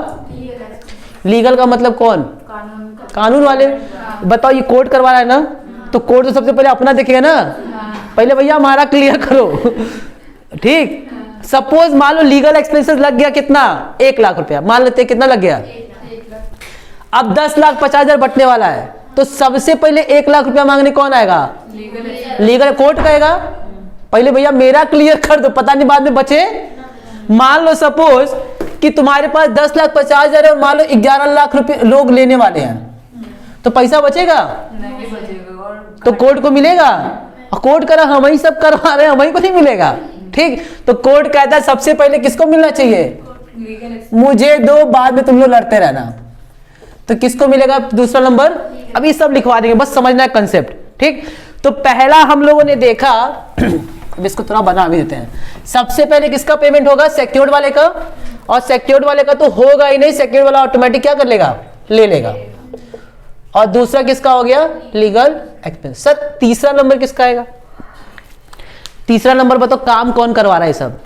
लीगल का मतलब कौन, कानून वाले। बताओ ये कोर्ट करवा रहा है ना, तो कोर्ट तो सबसे पहले अपना देखेगा ना, पहले भैया हमारा क्लियर करो, ठीक। सपोज मान लो लीगल एक्सपेंसेस लग गया कितना, 1 लाख रुपया मान लेते हैं, कितना लग गया, अब 10,50,000 बटने वाला है, तो सबसे पहले 1 लाख रुपया मांगने कौन आएगा, लीगल कोर्ट कहेगा पहले भैया मेरा क्लियर कर दो, पता नहीं बाद में बचे। मान लो सपोज कि तुम्हारे पास 10,50,000 है और मान लो 11 लाख रुपए लोग लेने वाले हैं, तो पैसा बचेगा? नहीं बचेगा। और तो कोर्ट को मिलेगा? और कोर्ट करा हम ही सब करवा रहे हैं, हम ही को नहीं मिलेगा। ठीक, तो कोर्ट कहता है सबसे पहले किसको मिलना चाहिए? मुझे दो, बाद में तुम लोग लड़ते रहना। तो किसको मिलेगा दूसरा नंबर? अभी सब लिखवा देंगे, बस समझना है कंसेप्ट। ठीक, तो पहला हम लोगों ने देखा, अब इसको थोड़ा बना भी देते हैं। सबसे पहले किसका पेमेंट होगा? सिक्योर्ड वाले का। और सिक्योर्ड वाले का तो होगा ही नहीं, सिक्योर्ड वाला ऑटोमेटिक क्या कर लेगा? ले लेगा। और दूसरा किसका हो गया? Legal expense. सर तीसरा नंबर किसका आएगा? तीसरा नंबर बताओ, काम कौन करवा रहा है सब?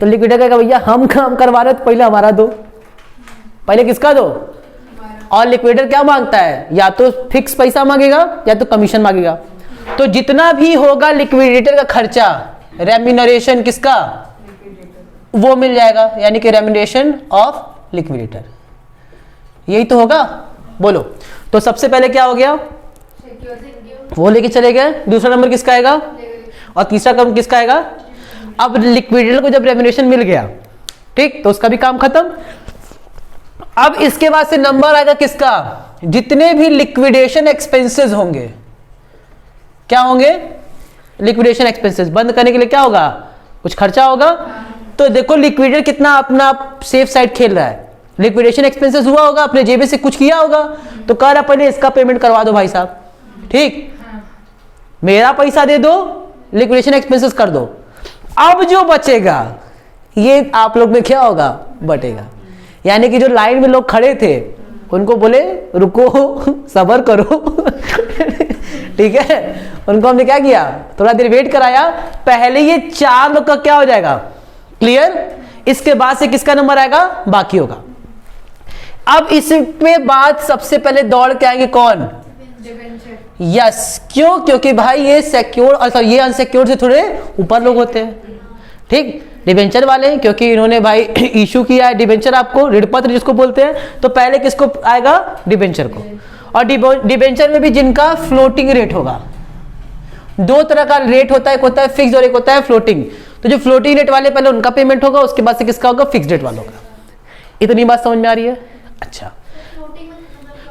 तो लिक्विडेटर कहेगा भैया हम काम करवा रहे हैं, तो पहले हमारा दो। पहले किसका दो? और लिक्विडेटर क्या मांगता है? या तो फिक्स पैसा मांगेगा या तो कमीशन मांगेगा। तो जितना भी होगा लिक्विडेटर का खर्चा, रेम्यूनरेशन किसका? वो मिल जाएगा, यानी कि रेम्यूनरेशन ऑफ लिक्विडेटर। यही तो होगा, बोलो। तो सबसे पहले क्या हो गया? वो लेके चले गए। दूसरा नंबर किसका आएगा? और तीसरा काम किसका आएगा? अब लिक्विडेटर को जब रेम्यूनरेशन मिल गया, ठीक, तो उसका भी काम खत्म। अब इसके बाद से नंबर आएगा किसका? जितने भी लिक्विडेशन एक्सपेंसेस होंगे, क्या होंगे? Liquidation expenses. बंद करने के लिए क्या होगा? कुछ खर्चा होगा। तो देखो लिक्विडेटर कितना अपना सेफ साइड खेल रहा है। लिक्विडेशन एक्सपेंसेस हुआ होगा, अपने जेबे से कुछ किया होगा, तो कह रहा पहले इसका पेमेंट करवा दो भाई साहब। ठीक, मेरा पैसा दे दो, लिक्विडेशन एक्सपेंसेस कर दो। अब जो बचेगा ये आप लोग में क्या होगा? बटेगा। यानी कि जो लाइन में लोग खड़े थे उनको बोले रुको, सब्र करो। ठीक है, उनको हमने क्या किया? थोड़ा देर वेट कराया। पहले ये 4 लोग का क्या हो जाएगा? क्लियर। इसके बाद से किसका नंबर आएगा? बाकी होगा। अब इसमें बाद सबसे पहले दौड़ के आएंगे कौन? यस। क्यों? क्योंकि भाई ये सिक्योर्ड और ये अनसिक्योर्ड से थोड़े ऊपर लोग होते हैं। ठीक, डिबेंचर वाले, क्योंकि इन्होंने भाई इशू किया है डिबेंचर, आपको ऋण पत्र जिसको बोलते हैं, तो पहले किसको आएगा? डिबेंचर को। और डिबेंचर में भी जिनका फ्लोटिंग रेट होगा। दो तरह का रेट होता है, एक होता है फिक्स और एक होता है फ्लोटिंग। तो जो फ्लोटिंग रेट वाले पहले उनका पेमेंट होगा, उसके बाद से किसका होगा? फिक्स रेट वालों का। इतनी बात समझ में आ रही है? अच्छा,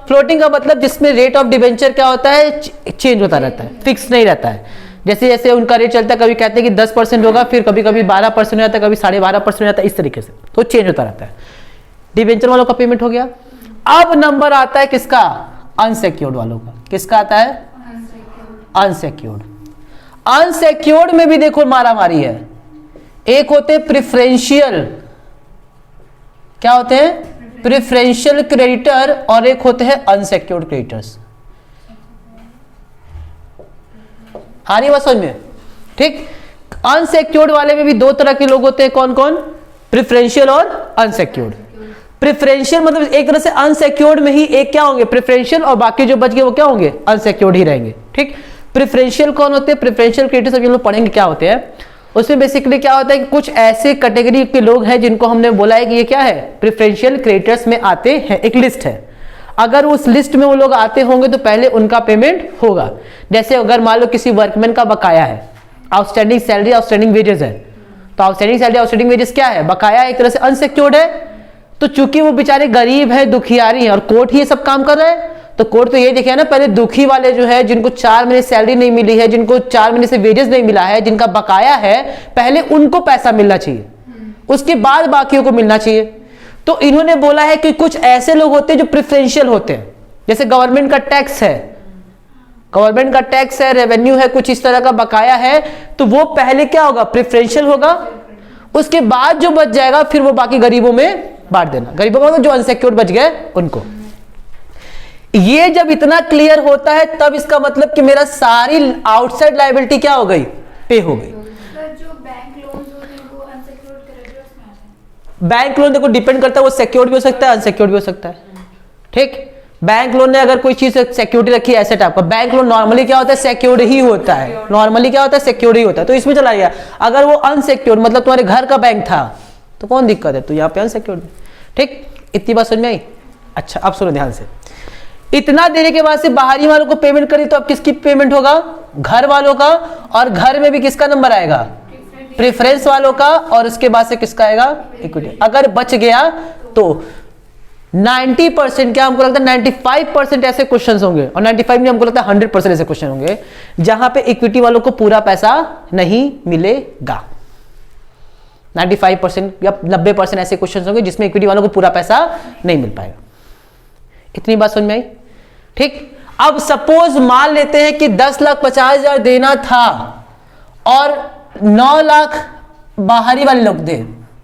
फ्लोटिंग का मतलब जिसमें रेट ऑफ डिबेंचर क्या होता है? चेंज होता रहता है, फिक्स नहीं रहता है। जैसे जैसे उनका रेट चलता है, कभी कहते हैं कि 10% होगा, फिर कभी कभी 12% हो जाता है, कभी 12.5% हो जाता है, इस तरीके से तो चेंज होता रहता है। डिबेंचर वालों का पेमेंट हो गया। अब नंबर आता है किसका? अनसिक्योर्ड वालों का। किसका आता है? अनसिक्योर्ड। अनसिक्योर्ड में भी देखो मारा मारी है। एक होते प्रिफरेंशियल, क्या होते हैं? प्रिफरेंशियल क्रेडिटर, और एक होते हैं अनसिक्योर्ड क्रेडिटर्स। आ रही बात समझ में? ठीक, अनसिक्योर्ड वाले में भी दो तरह के लोग होते हैं। कौन कौन? प्रिफरेंशियल और अनसिक्योर्ड। प्रिफरेंशियल मतलब एक तरह से अनसिक्योर्ड में ही एक क्या होंगे? प्रिफरेंशियल, और बाकी जो बच गए वो क्या होंगे? अनसिक्योर्ड ही रहेंगे। ठीक, प्रिफरेंशियल कौन होते हैं? प्रिफरेंशियल क्रेडिटर्स अभी हम लोग पढ़ेंगे क्या होते हैं। उसमें बेसिकली क्या होता है कि कुछ ऐसे कैटेगरी के लोग हैं जिनको हमने बोला है कि ये क्या है? प्रिफरेंशियल क्रेडिटर्स में आते हैं। एक लिस्ट है, अगर उस लिस्ट में वो लोग आते होंगे तो पहले उनका पेमेंट होगा। जैसे अगर मान लो किसी वर्कमैन का बकाया है, आउटस्टैंडिंग सैलरी, आउटस्टैंडिंग वेजेस है, तो आउटस्टैंडिंग सैलरी, आउटस्टैंडिंग वेजेस क्या है? बकाया, एक तरह से अनसिक्योर्ड है। तो चूंकि वो बेचारे गरीब है, दुखियारी है, और कोर्ट ही ये सब काम कर रहा है, तो कोर्ट तो ये देखिए ना, पहले दुखी वाले जो है, जिनको 4 महीने सैलरी नहीं मिली है, जिनको 4 महीने से वेजेस नहीं मिला है, जिनका बकाया है, पहले उनको पैसा मिलना चाहिए, उसके बाद बाकियों को मिलना चाहिए। तो इन्होंने बोला है कि कुछ ऐसे लोग होते हैं जो प्रिफरेंशियल होते हैं। जैसे गवर्नमेंट का टैक्स है, गवर्नमेंट का टैक्स है, रेवेन्यू है, कुछ इस तरह का बकाया है, तो वो पहले क्या होगा? प्रिफरेंशियल होगा। उसके बाद जो बच जाएगा फिर वो बाकी गरीबों में बांट देना। गरीबों का जो अनसिक्योर्ड बच गए उनको। ये जब इतना क्लियर होता है तब इसका मतलब कि मेरा सारी आउटसाइड लायबिलिटी क्या हो गई? पे हो गई। जो बैंक लोन होते हैं वो अनसिक्योर्ड क्रेडिटर्स में आते हैं। बैंक लोन देखो डिपेंड करता है, वो सिक्योर्ड भी हो सकता है, अनसिक्योर्ड भी हो सकता है। ठीक, बैंक लोन ने अगर कोई चीज सिक्योरिटी रखी है, एसेट आपका, बैंक लोन नॉर्मली क्या होता है? सिक्योर्ड ही होता है। नॉर्मली क्या होता है? सिक्योर्ड ही होता है। तो इसमें चला गया। अगर वो अनसिक्योर्ड मतलब तुम्हारे घर का बैंक था तो कौन दिक्कत है? तो यहाँ पे अनसिक्योर्ड। ठीक, इतनी बात समझ में आई? अच्छा, अब सुनो ध्यान से। इतना देने के बाद से बाहरी वालों को पेमेंट करी, तो अब किसकी पेमेंट होगा? घर वालों का। और घर में भी किसका नंबर आएगा? प्रेफरेंस वालों का, और उसके बाद से किसका आएगा, इक्विटी। अगर बच गया तो 90%, क्या हमको लगता है 95% ऐसे क्वेश्चंस होंगे, और 95 नहीं, हमको लगता है 100% ऐसे क्वेश्चन होंगे जहां पे इक्विटी वालों को पूरा पैसा नहीं मिलेगा। 95% या 90% ऐसे क्वेश्चंस होंगे जिसमें इक्विटी वालों को पूरा पैसा नहीं मिल पाएगा। इतनी बात समझ में आई? ठीक। अब सपोज मान लेते हैं कि 10,50,000 देना था और 9 लाख बाहरी वाले लोग दे,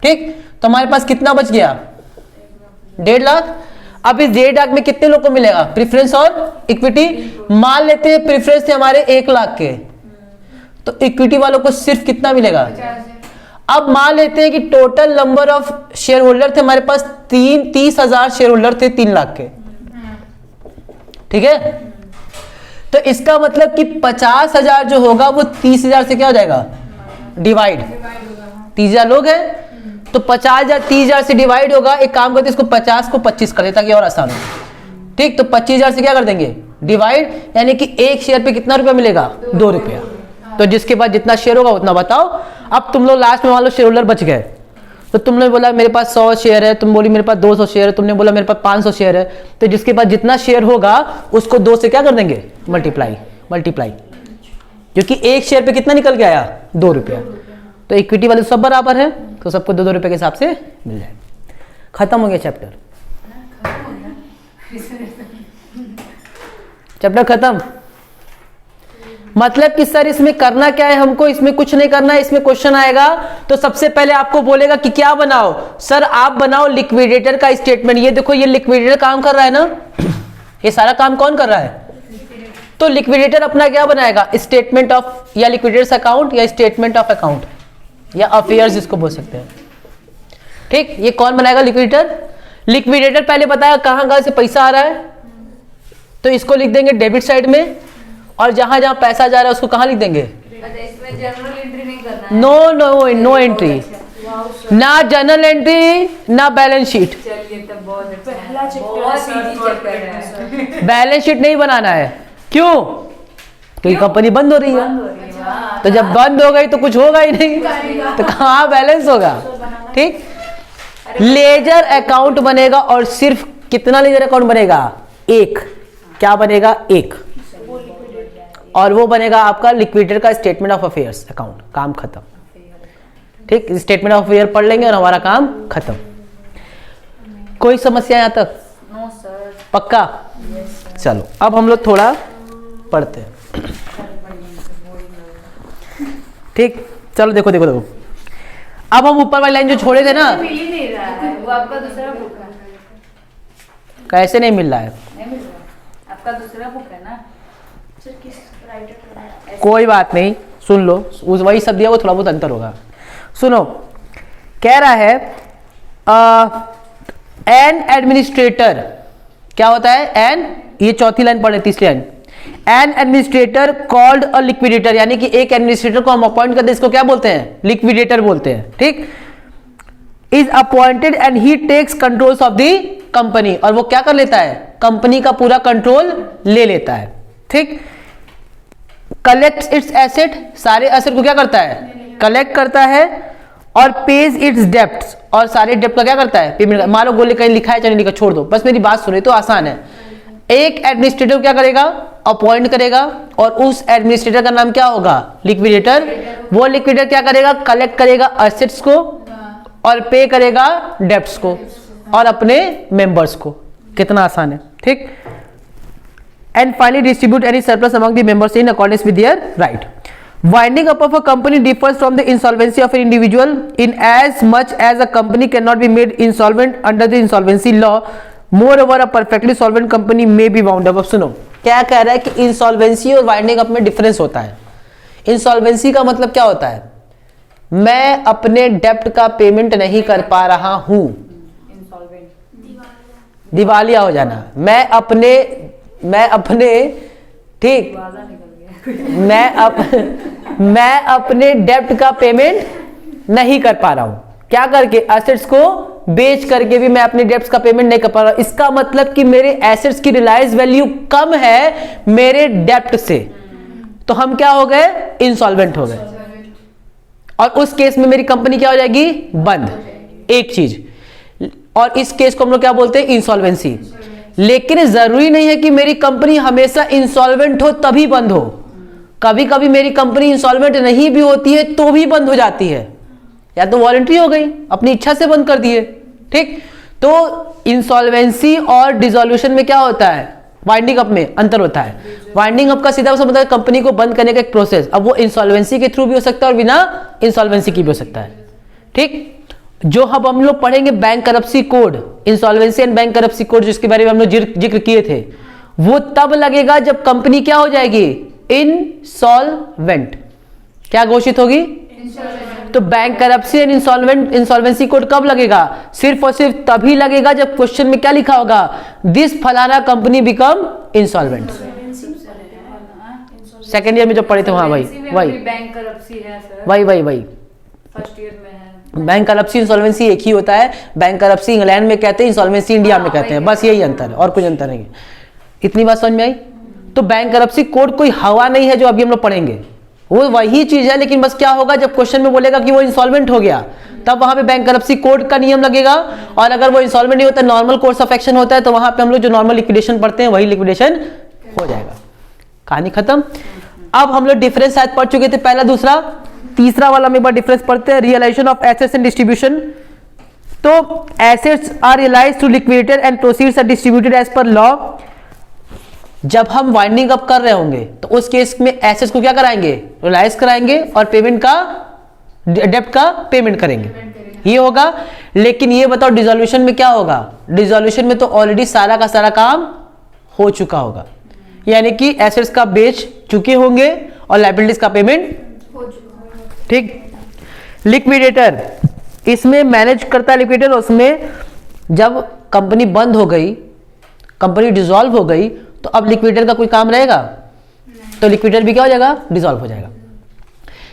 ठीक, तो हमारे पास कितना बच गया, 1.5 लाख। अब इस 1.5 लाख में कितने लोग को मिलेगा, प्रेफरेंस और इक्विटी। मान लेते हैं प्रेफरेंस थे हमारे 1 लाख के, तो इक्विटी वालों को सिर्फ कितना मिलेगा। अब मान लेते हैं कि total number of share holder थे हमारे पास 30,000 शेयर होल्डर थे 3 लाख के, ठीक है। तो इसका मतलब कि 50,000 जो होगा वो 30,000 से क्या हो जाएगा, डिवाइड। 30,000 लोग हैं तो 50,000 30,000 से डिवाइड होगा। एक काम करते इसको 50 को 25 कर दे ताकि और आसान हो, ठीक। तो 25,000 से क्या कर देंगे, डिवाइड, यानी कि एक शेयर पे कितना रुपया मिलेगा, 2 रुपया। तो जिसके बाद जितना शेयर होगा उतना बताओ। अब तुम लोग लास्ट में मान लो शेयर होल्डर बच गए, तो तुमने बोला मेरे पास 100 शेयर है, तुम बोली मेरे पास 200 शेयर है, तुमने बोला मेरे पास 500 शेयर है, तो जिसके पास जितना शेयर होगा उसको 2 से क्या कर देंगे, मल्टीप्लाई, क्योंकि एक शेयर पे कितना निकल के आया, 2 रुपया। तो इक्विटी वाले सब बराबर है, तो सबको 2-2 रुपए के हिसाब से मिल जाए। खत्म हो गया चैप्टर, चैप्टर खत्म। मतलब कि सर इसमें करना क्या है हमको, इसमें कुछ नहीं करना है। इसमें क्वेश्चन आएगा तो सबसे पहले आपको बोलेगा कि क्या बनाओ, सर आप बनाओ लिक्विडेटर का स्टेटमेंट। ये देखो ये लिक्विडेटर काम कर रहा है ना, ये सारा काम कौन कर रहा है, तो लिक्विडेटर अपना क्या बनाएगा, स्टेटमेंट ऑफ, या लिक्विडेटर्स अकाउंट, या स्टेटमेंट ऑफ अकाउंट, या अफेयर्स जिसको बोल सकते हैं, ठीक। ये कौन बनाएगा, लिक्विडेटर। लिक्विडेटर पहले बताया कहां से पैसा आ रहा है, तो इसको लिख देंगे डेबिट साइड में, और जहां जहां पैसा जा रहा है उसको कहां लिख देंगे, इसमें जर्नल एंट्री नहीं करना है। नो एंट्री, ना जर्नल एंट्री ना बैलेंस शीट। चलिए तब बहुत पहला बहुत चैप्टर इजी चैप्टर है। बैलेंस शीट नहीं बनाना है, क्यों, क्योंकि कंपनी बंद हो रही है, तो जब बंद हो गई तो कुछ होगा ही नहीं, तो कहाँ बैलेंस होगा, ठीक। लेजर अकाउंट बनेगा, और सिर्फ कितना लेजर अकाउंट बनेगा, एक, क्या बनेगा, एक, और वो बनेगा आपका लिक्विडेटर का स्टेटमेंट ऑफ अफेयर्स अकाउंट। काम खत्म, ठीक। स्टेटमेंट ऑफ अफेयर पढ़ लेंगे और हमारा काम खत्म। कोई समस्या यहां तक, नो सर, पक्का। चलो अब हम लोग थोड़ा पढ़ते हैं, ठीक। चलो देखो देखो देखो, अब हम ऊपर वाली लाइन जो छोड़े थे ना, मिल ही नहीं रहा है, वो आपका दूसरा बुक है। कैसे नहीं मिल रहा है, नहीं मिल रहा, आपका दूसरा बुक है ना। सर किस राइटर का है? कोई बात नहीं, सुन लो, उस वही सब दिया, वो थोड़ा बहुत अंतर होगा। सुनो, कह रहा है एन एडमिनिस्ट्रेटर, क्या होता है एन, ये चौथी लाइन पढ़े, तीसरी line, an administrator called a liquidator, यानी कि एक एडमिनिस्ट्रेटर को हम अपॉइंट करते हैं, इसको क्या बोलते हैं, लिक्विडेटर बोलते हैं, ठीक। Is appointed and he takes controls of the company, और वो क्या कर लेता है, कंपनी का पूरा कंट्रोल ले लेता है, ठीक। कलेक्ट्स इट्स एसेट, सारे एसेट को क्या करता है, कलेक्ट करता है, और पेज इट्स डेप्ट्स, और सारे डेप्ट का क्या करता है, पेमेंट। मान लो गोले कहीं लिखा है चाहे नहीं लिखा, छोड़ दो, बस मेरी बात सुने तो आसान है। एक एडमिनिस्ट्रेटर क्या करेगा, अपॉइंट करेगा, और उस एडमिनिस्ट्रेटर का नाम क्या होगा, लिक्विडेटर। वो लिक्विडेटर क्या करेगा, कलेक्ट करेगा एसेट्स को, और पे करेगा डेप्ट्स को, और अपने मेंबर्स को। कितना आसान है, ठीक। And finally distribute any surplus among the members in accordance with their right. Winding up of a company differs from the insolvency of an individual in as much as a company cannot be made insolvent under the insolvency law. Moreover, a perfectly solvent company may be wound up. अब सुनो क्या कह रहा है कि insolvency और winding up में difference होता है। इंसॉल्वेंसी का मतलब क्या होता है, मैं अपने डेप्ट का पेमेंट नहीं कर पा रहा हूं, दिवालिया हो जाना। मैं अपने ठीक, मैं अपने डेप्ट का पेमेंट नहीं कर पा रहा हूं, क्या करके, एसेट्स को बेच करके भी मैं अपने डेप्ट्स का पेमेंट नहीं कर पा रहा हूं। इसका मतलब कि मेरे एसेट्स की रिलायंस वैल्यू कम है मेरे डेप्ट से, तो हम क्या हो गए, इंसॉल्वेंट हो गए। और उस केस में मेरी कंपनी क्या हो जाएगी, बंद। एक चीज, और इस केस को हम लोग क्या बोलते हैं, इंसॉल्वेंसी। लेकिन जरूरी नहीं है कि मेरी कंपनी हमेशा इंसॉल्वेंट हो तभी बंद हो, कभी कभी मेरी कंपनी इंसॉल्वेंट नहीं भी होती है तो भी बंद हो जाती है, या तो वॉलंटरी हो गई, अपनी इच्छा से बंद कर दिए, ठीक। तो इंसॉल्वेंसी और डिसोल्यूशन में क्या होता है, वाइंडिंग अप में अंतर होता है। वाइंडिंग अप का सीधा सा मतलब है कंपनी को बंद करने का एक प्रोसेस। अब वो इंसॉल्वेंसी के थ्रू भी हो सकता है और बिना इंसॉल्वेंसी की भी हो सकता है, ठीक। जो हम लोग पढ़ेंगे bank करप्सी code, insolvency and bank करप्सी code, जिसके बारे में हम लोग जिक्र किए थे, वो तब लगेगा जब कंपनी क्या हो जाएगी, इंसॉल्वेंट। क्या घोषित होगी, तो बैंक करप्सी एंड इंसॉल्वेंसी कोड कब लगेगा, सिर्फ और सिर्फ तभी लगेगा जब क्वेश्चन में क्या लिखा होगा, दिस फलाना company become insolvent. Second year में जो पढ़े थे वहां, वही बैंक करप्सी है सर, वही फर्स्ट ईयर में है। बैंक करप्सी इंसॉल्वेंसी एक ही होता है, बैंक करप्सी इंग्लैंड में कहते हैं, इंसॉल्वेंसी इंडिया में कहते हैं, बस यही अंतर है और कुछ अंतर नहीं है। इतनी बात समझ में आई। तो बैंक करप्सी कोड कोई हवा नहीं है जो अभी हम लोग पढ़ेंगे, वो वही चीज है, लेकिन बस क्या होगा जब क्वेश्चन में बोलेगा कि वो इंसॉल्वेंट हो गया तब वहां पे बैंक करप्सी कोड का नियम लगेगा, और अगर वो इंसॉल्वेंट नहीं होता, नॉर्मल कोर्स ऑफ एक्शन होता है, तो वहां पे हम लोग जो नॉर्मल लिक्विडेशन पढ़ते हैं वही लिक्विडेशन हो जाएगा। कहानी खत्म। अब हम लोग डिफरेंस शायद पढ़ चुके थे, पहला दूसरा, तीसरा वाला में एक बार डिफरेंस पढ़ते हैं, realisation of assets and distribution. तो assets are realised through liquidated and proceeds are distributed as per law. जब हम वाइंडिंग अप कर रहे होंगे तो उस केस में एसेट्स को क्या कराएंगे, रियलाइज कराएंगे, और पेमेंट का, डेब्ट का पेमेंट करेंगे, ये होगा। लेकिन ये बताओ डिसोल्यूशन में क्या होगा, डिसोल्यूशन में तो ऑलरेडी सारा का सारा काम हो चुका होगा, यानी कि एसेट्स का बेच चुके होंगे और लायबिलिटीज का पेमेंट हो चुका है। ठीक। लिक्विडेटर इसमें मैनेज करता है लिक्विडेटर, उसमें जब कंपनी बंद हो गई, कंपनी डिसॉल्व हो गई, तो अब लिक्विडेटर का कोई काम रहेगा, तो लिक्विडेटर भी क्या हो जाएगा, डिसॉल्व हो जाएगा।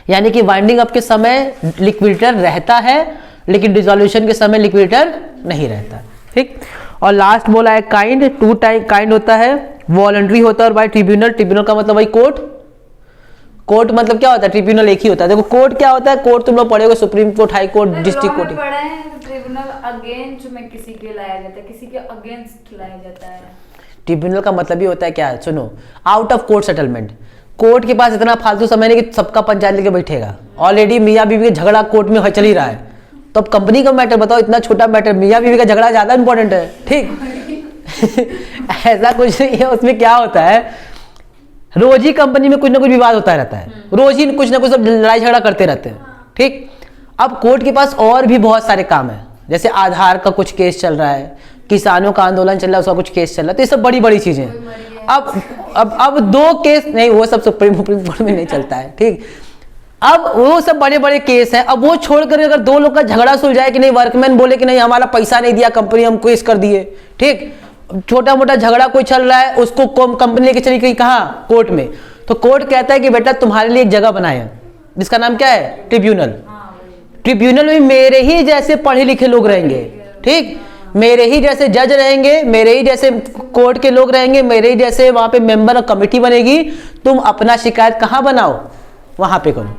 यानी कि वाइंडिंग अप के समय लिक्विडेटर रहता है, लेकिन डिसॉल्यूशन के समय लिक्विडेटर नहीं रहता, ठीक। और लास्ट बोला है काइंड, टू टाइप काइंड होता है, वॉलंटरी होता है और बाय ट्रिब्यूनल। ट्रिब्यूनल का मतलब वही कोर्ट, कोर्ट मतलब क्या होता है, ट्रिब्यूनल एक ही होता है। देखो कोर्ट क्या होता है, कोर्ट तुम लोग पढ़े हो, supreme court, high court, district court. पढ़ा है ट्रिब्यूनल अगेंस्ट में किसी के लाया जाता है, किसी के अगेंस्ट लाया जाता है। ट्रिब्यूनल का मतलब ही होता है क्या, सुनो, out of court settlement. Court के पास इतना फालतू समय नहीं कि सबका पंचायत लेके बैठेगा, ऑलरेडी मियाँ बीवी का झगड़ा कोर्ट में चल ही रहा है, तो अब कंपनी का मैटर बताओ, इतना छोटा मैटर, मियाँ बीवी का झगड़ा ज्यादा इंपॉर्टेंट है, ठीक। ऐसा कुछ नहीं है, उसमें क्या होता है, रोज ही कंपनी में कुछ ना कुछ विवाद होता रहता है, रोज ही कुछ ना कुछ सब लड़ाई झगड़ा करते रहते हैं, ठीक। अब कोर्ट के पास और भी बहुत सारे काम है, जैसे आधार का कुछ केस चल रहा है, किसानों का आंदोलन चल रहा है, उसका कुछ केस चल रहा है, तो ये सब बड़ी बड़ी चीजें। अब दो केस नहीं, वो सब सुप्रीम कोर्ट में नहीं चलता है, ठीक। अब वो सब बड़े बड़े केस हैं, अब वो छोड़कर अगर दो लोग का झगड़ा सुलझाए कि नहीं, वर्कमैन बोले कि नहीं हमारा पैसा नहीं दिया कंपनी, हम केस कर दिए, ठीक। छोटा मोटा झगड़ा कोई चल रहा है, उसको कंपनी लेके चली गई कहाँ, कोर्ट में, तो कोर्ट कहता है कि बेटा तुम्हारे लिए एक जगह बनाए हैं, जिसका नाम क्या है, ट्रिब्यूनल। ट्रिब्यूनल में मेरे ही जैसे पढ़े लिखे लोग रहेंगे, ठीक, मेरे ही जैसे जज रहेंगे, मेरे ही जैसे कोर्ट के लोग रहेंगे, मेरे ही जैसे वहां पे मेंबर कमेटी बनेगी। तुम अपना शिकायत कहाँ बनाओ, वहां पे करो,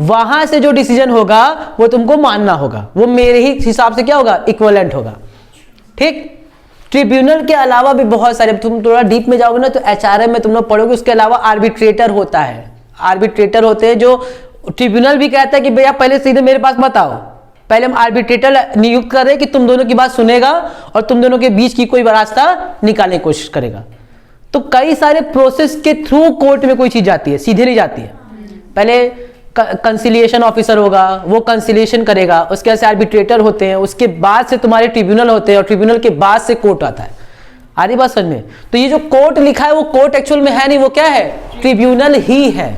वहां से जो डिसीजन होगा वो तुमको मानना होगा, वो मेरे ही हिसाब से क्या होगा, इक्विवेलेंट होगा, ठीक। ट्रिब्यूनल के अलावा भी बहुत सारे, तुम थोड़ा डीप में जाओगे ना तो एचआरएम में तुम लोग पढ़ोगे, उसके अलावा आर्बिट्रेटर होता है, आर्बिट्रेटर होते हैं, जो ट्रिब्यूनल भी कहता है कि भैया पहले सीधे मेरे पास मत आओ, पहले हम आर्बिट्रेटर नियुक्त कर रहे हैं कि तुम दोनों की बात सुनेगा और तुम दोनों के बीच की कोई रास्ता निकालने की कोशिश करेगा। तो कई सारे प्रोसेस के थ्रू कोर्ट में कोई चीज जाती है, सीधे नहीं जाती है। पहले कंसिलिएशन ऑफिसर होगा, वो कंसिलिएशन करेगा, उसके बाद से आर्बिट्रेटर होते हैं, उसके बाद से तुम्हारे ट्रिब्यूनल होते हैं, और ट्रिब्यूनल के बाद से कोर्ट आता है। आ रही बात समझ में? तो ये जो कोर्ट लिखा है वो कोर्ट एक्चुअल में है नहीं, वो क्या है, ट्रिब्यूनल ही है,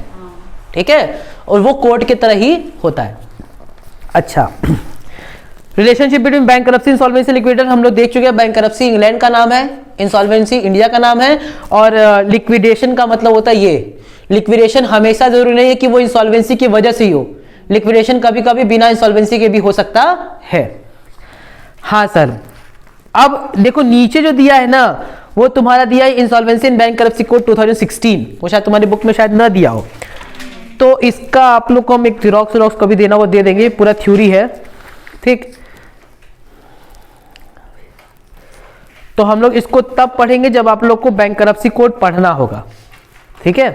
ठीक है, और वो कोर्ट की तरह ही होता है। अच्छा, relationship between bank करप्सी, insolvency, liquidator हम लोग देख चुके हैं। बैंक करप्सी इंग्लैंड का नाम है, इंसॉल्वेंसी इंडिया का नाम है, और लिक्विडेशन का मतलब होता है ये, लिक्विडेशन हमेशा जरूरी नहीं है कि वो इंसॉल्वेंसी की वजह से ही हो, लिक्विडेशन कभी कभी बिना इंसॉल्वेंसी के भी हो सकता है। हाँ सर, अब देखो नीचे जो दिया है ना, वो तुम्हारा दिया है इंसॉल्वेंसी इन बैंक करप्सी कोड 2016, वो शायद तुम्हारी बुक में शायद ना दिया हो। तो इसका आप लोग को हम एक जेरोक्स कभी देना वो दे देंगे, पूरा थ्योरी है, ठीक। तो हम लोग इसको तब पढ़ेंगे जब आप लोग को बैंकरप्सी कोड पढ़ना होगा, ठीक है।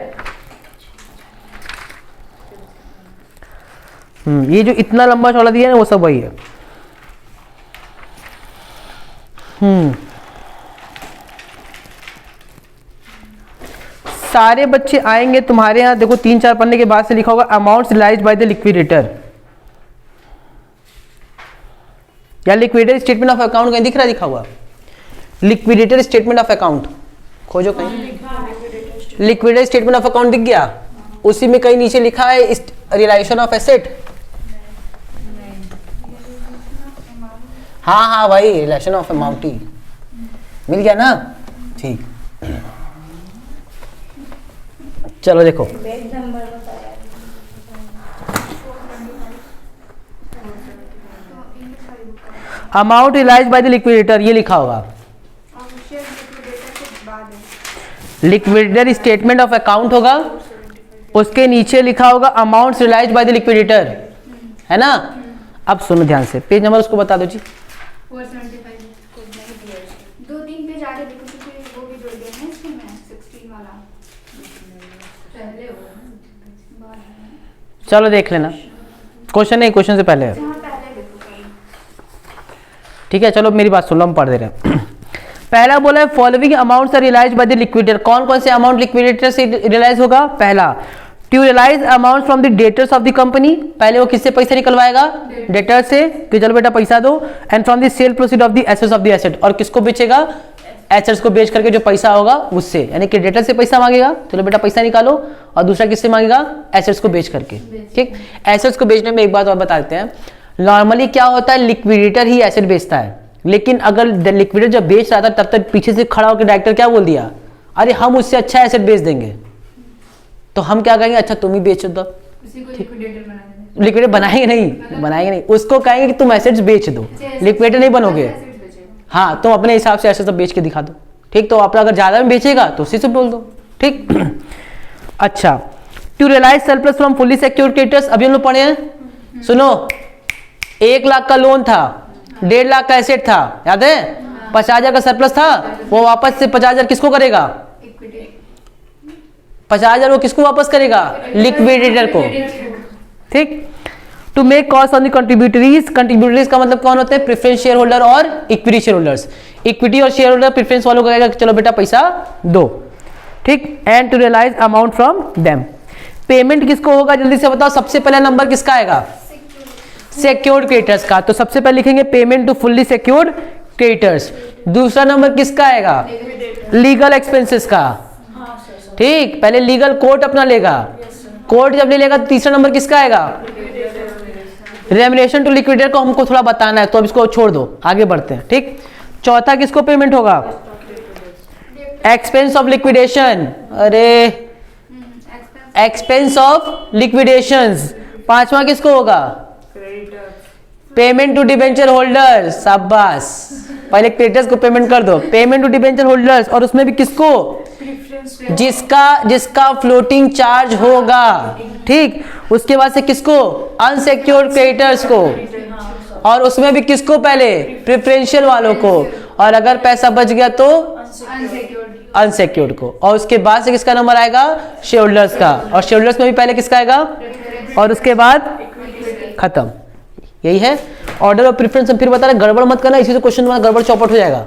ये जो इतना लंबा चौड़ा दिया है ना वो सब वही है। सारे बच्चे आएंगे तुम्हारे यहाँ, देखो 3-4 पन्ने के बाद से लिखा होगा amounts realized by the liquidator, या लिक्विडेटर स्टेटमेंट ऑफ अकाउंट कहीं दिख रहा है, दिखा हुआ लिक्विडेटर स्टेटमेंट ऑफ अकाउंट, खोजो कहीं। लिक्विडेटर स्टेटमेंट ऑफ अकाउंट दिख गया, उसी में कहीं नीचे लिखा है रियलाइजेशन ऑफ एसेट। हाँ हाँ भाई, रियलाइजेशन ऑफ अमाउंट ही मिल गया ना, ठीक। चलो देखो, amount realized by the liquidator, ये लिखा होगा लिक्विडेटर स्टेटमेंट ऑफ अकाउंट होगा, उसके नीचे लिखा होगा amount realized by the liquidator, है ना। अब सुनो ध्यान से, पेज नंबर उसको बता दो जी। 2-3 पेज आगे देखो, क्योंकि वो भी जुड़ गए हैं इसमें, 16 वाला पहले हो। चलो देख लेना, क्वेश्चन नहीं, क्वेश्चन से पहले है, पहले देखो, ठीक है। चलो मेरी बात सुन लो, हम पढ़ दे रहे हैं। पहला बोला है following amounts are realized by the liquidator, कौन कौन से अमाउंट लिक्विडेटर से रियलाइज होगा। पहला, to realise amount from the debtors of the company, पहले वो किससे पैसे निकलवाएगा, डेटर से, कि चलो बेटा पैसा दो। And from the cell proceed of the assets of the asset, और किसको बेचेगा, एसेट्स को बेच करके जो पैसा होगा उससे, यानी कि डेटर से पैसा मांगेगा, चलो बेटा पैसा निकालो, और दूसरा किससे मांगेगा, एसेट्स को बेच करके, ठीक। एसेट्स को बेचने में एक बात और बताते हैं, नॉर्मली क्या होता है, लिक्विडेटर ही एसेट बेचता है, लेकिन अगर लिक्विडेटर जब बेच रहा था तब तक पीछे से खड़ा होकर डायरेक्टर क्या बोल दिया, अरे हम उससे अच्छा एसेट बेच देंगे, तो हम क्या कहेंगे, अच्छा तुम ही बेच दो, लिक्विडेटर बनाएंगे नहीं, उसको कहेंगे कि तुम एसेट्स बेच दो, लिक्विडेटर नहीं बनोगे, हाँ तुम अपने हिसाब से एसेट्स बेच के दिखा दो, ठीक। तो आप अगर ज्यादा में बेचेगा तो उसी से बोल दो, ठीक। अच्छा, to realize surplus from fully secured creditors, अभी हम लोग पढ़े हैं, सुनो, 1 लाख का लोन था, 1.5 लाख का एसेट था, याद है, 50,000 का सरप्लस था, वो वापस से 50,000 किसको करेगा, 50,000 वो किसको वापस करेगा, लिक्विडेटर को, ठीक। To make cost on the contributories, contributories का मतलब कौन होते हैं, प्रेफरेंस शेयर होल्डर और इक्विटी शेयर होल्डर्स, इक्विटी और शेयर होल्डर प्रेफरेंस वालों को कहेगा चलो बेटा पैसा दो, ठीक। And to realise amount from them, payment किसको होगा, जल्दी से बताओ, सबसे पहला नंबर किसका आएगा, सिक्योर्ड क्रेडिटर्स का, तो सबसे पहले लिखेंगे payment to fully secured creditors. दूसरा नंबर किसका आएगा, लीगल एक्सपेंसेस का, ठीक, पहले लीगल कोर्ट अपना लेगा, कोर्ट जब ले लेगा तो तीसरा नंबर किसका आएगा, रेम्युनरेशन टू लिक्विडेटर को हमको थोड़ा बताना है, तो अब इसको छोड़ दो, आगे बढ़ते हैं, ठीक। चौथा किसको पेमेंट होगा, एक्सपेंस ऑफ लिक्विडेशन, अरे एक्सपेंस ऑफ लिक्विडेशंस। पांचवा किसको होगा, पेमेंट टू डिबेंचर होल्डर्स, शाबाश, पहले क्रेडिटर्स को पेमेंट कर दो, पेमेंट टू डिबेंचर होल्डर्स, और उसमें भी किसको, जिसका फ्लोटिंग चार्ज होगा, ठीक। उसके बाद से किसको, अनसिक्योर्ड क्रेडिटर्स को, और उसमें भी किसको, पहले प्रेफरेंशियल वालों को, और अगर पैसा बच गया तो अनसिक्योर्ड को, और उसके बाद से किसका नंबर आएगा, शेयर होल्डर्स का, और शेयर होल्डर्स में भी पहले किसका आएगा, और उसके बाद खत्म। यही है ऑर्डर ऑफ प्रेफरेंस। फिर बता रहे गड़बड़ मत करना, इसी से क्वेश्चन तुम्हारा गड़बड़ चौपट हो जाएगा।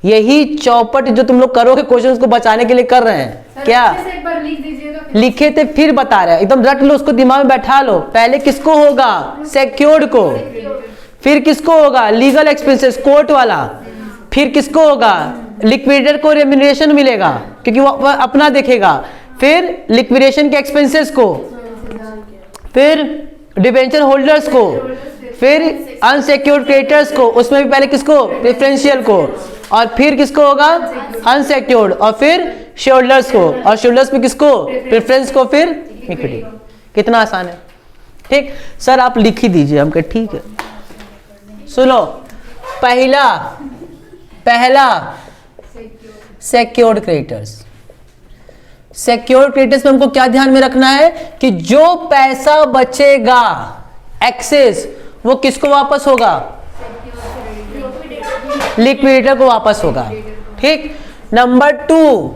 यही चौपट जो तुम लोग करोगे क्वेश्चन को बचाने के लिए कर रहे हैं, क्या एक बार लिख दीजिएगा, लिखे थे फिर बता रहे हैं, एकदम रट लो, उसको दिमाग में बैठा लो। पहले किसको होगा, सिक्योर्ड को, फिर किसको होगा, लीगल एक्सपेंसेस कोर्ट वाला, फिर किसको होगा, लिक्विडेटर को रेम्युनरेशन मिलेगा क्योंकि वो अपना देखेगा, फिर लिक्विडेशन के एक्सपेंसेस को, फिर डिबेंचर होल्डर्स को, फिर अनसिक्योर्ड क्रेडिटर्स को, उसमें भी पहले किसको, प्रेफरेंशियल को, और फिर किसको होगा, अनसिक्योर्ड, और फिर शेयर होल्डर्स को, और शेयर होल्डर्स में किसको, प्रेफरेंस को, फिर इक्विटी। कितना आसान है, ठीक। सर आप लिख ही दीजिए, हम कहे ठीक है। सुनो, पहला सिक्योर्ड क्रेडिटर्स, सिक्योर क्रेडिटर्स में हमको क्या ध्यान में रखना है कि जो पैसा बचेगा एक्सेस वो किसको वापस होगा, लिक्विडेटर को वापस होगा। ठीक। Number 2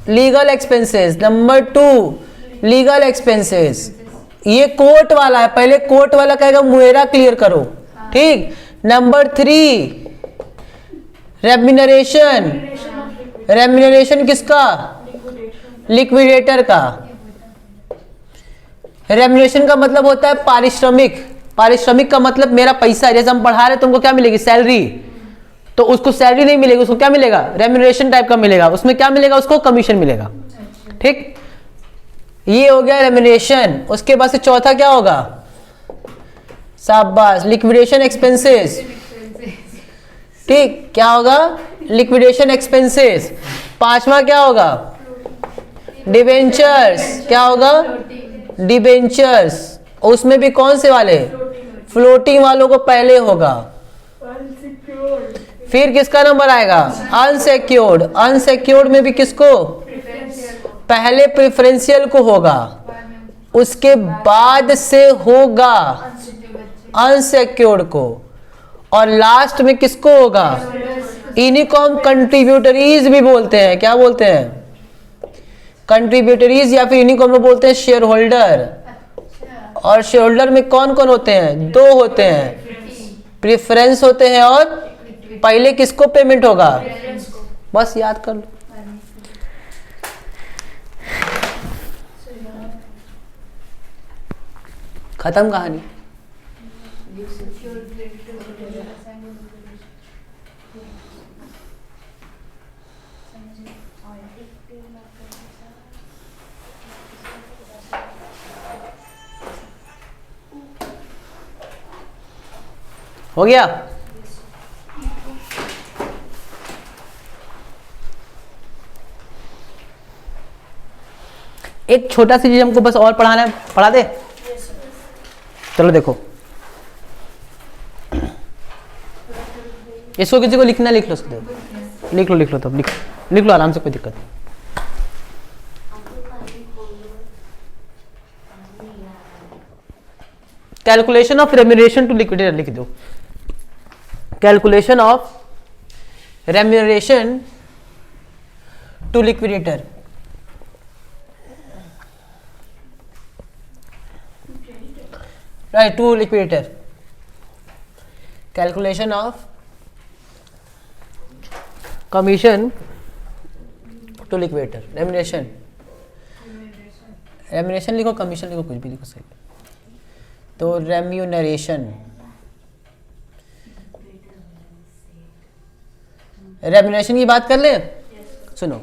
legal expenses, number 2 legal expenses, ये कोर्ट वाला है, पहले कोर्ट वाला कहेगा मुएरा क्लियर करो। ठीक। नंबर 3 रेम्यूनरेशन, रेम्यूनरेशन किसका, लिक्विडेटर का। रेम्यूनरेशन का मतलब होता है पारिश्रमिक, पारिश्रमिक का मतलब मेरा पैसा, जैसे हम पढ़ा रहे तुमको क्या मिलेगी, सैलरी, तो उसको सैलरी नहीं मिलेगी, उसको क्या मिलेगा, रेम्यूनरेशन टाइप का मिलेगा, उसमें क्या मिलेगा, उसको कमीशन मिलेगा। ठीक। ये हो गया रेम्यूनरेशन। उसके बाद से चौथा क्या होगा, शाबाश, लिक्विडेशन एक्सपेंसेस। ठीक, क्या होगा, लिक्विडेशन एक्सपेंसेस। पांचवा क्या होगा, डिबेंचर्स, क्या होगा, डिबेंचर्स। उसमें भी कौन से वाले, फ्लोटिंग वालों को पहले होगा, फिर किसका नंबर आएगा, अनसेक्योर्ड। अनसेक्योर्ड में भी किसको, पहले प्रेफरेंशियल को होगा, उसके बाद से होगा अनसेक्योर्ड को, और लास्ट में किसको होगा, इन्हीं को हम कंट्रीब्यूटरीज भी बोलते हैं। क्या बोलते हैं, कंट्रीब्यूटरीज, या फिर इन्हीं को हम लोग बोलते हैं शेयर होल्डर। और शेयर होल्डर में कौन कौन होते हैं, 2 होते हैं, प्रेफरेंस होते हैं, और पहले किसको पेमेंट होगा, बस याद कर लो। खत्म कहानी। हो गया। एक छोटा सी चीज हमको बस और पढ़ाना है, पढ़ा दे। चलो देखो, इसको किसी को लिखना, लिख लो, लिख लो, लिख लो, तब लिख लो आराम से, कोई दिक्कत नहीं। Calculation of remuneration to liquidator लिख दो। Calculation of remuneration to liquidator. Right, to liquidator. Calculation of commission to liquidator. Remuneration, remuneration लिखो, कमीशन लिखो, कुछ भी लिखो, सही। तो रेम्यूनरेशन, रेम्यूनरेशन की बात कर ले। सुनो,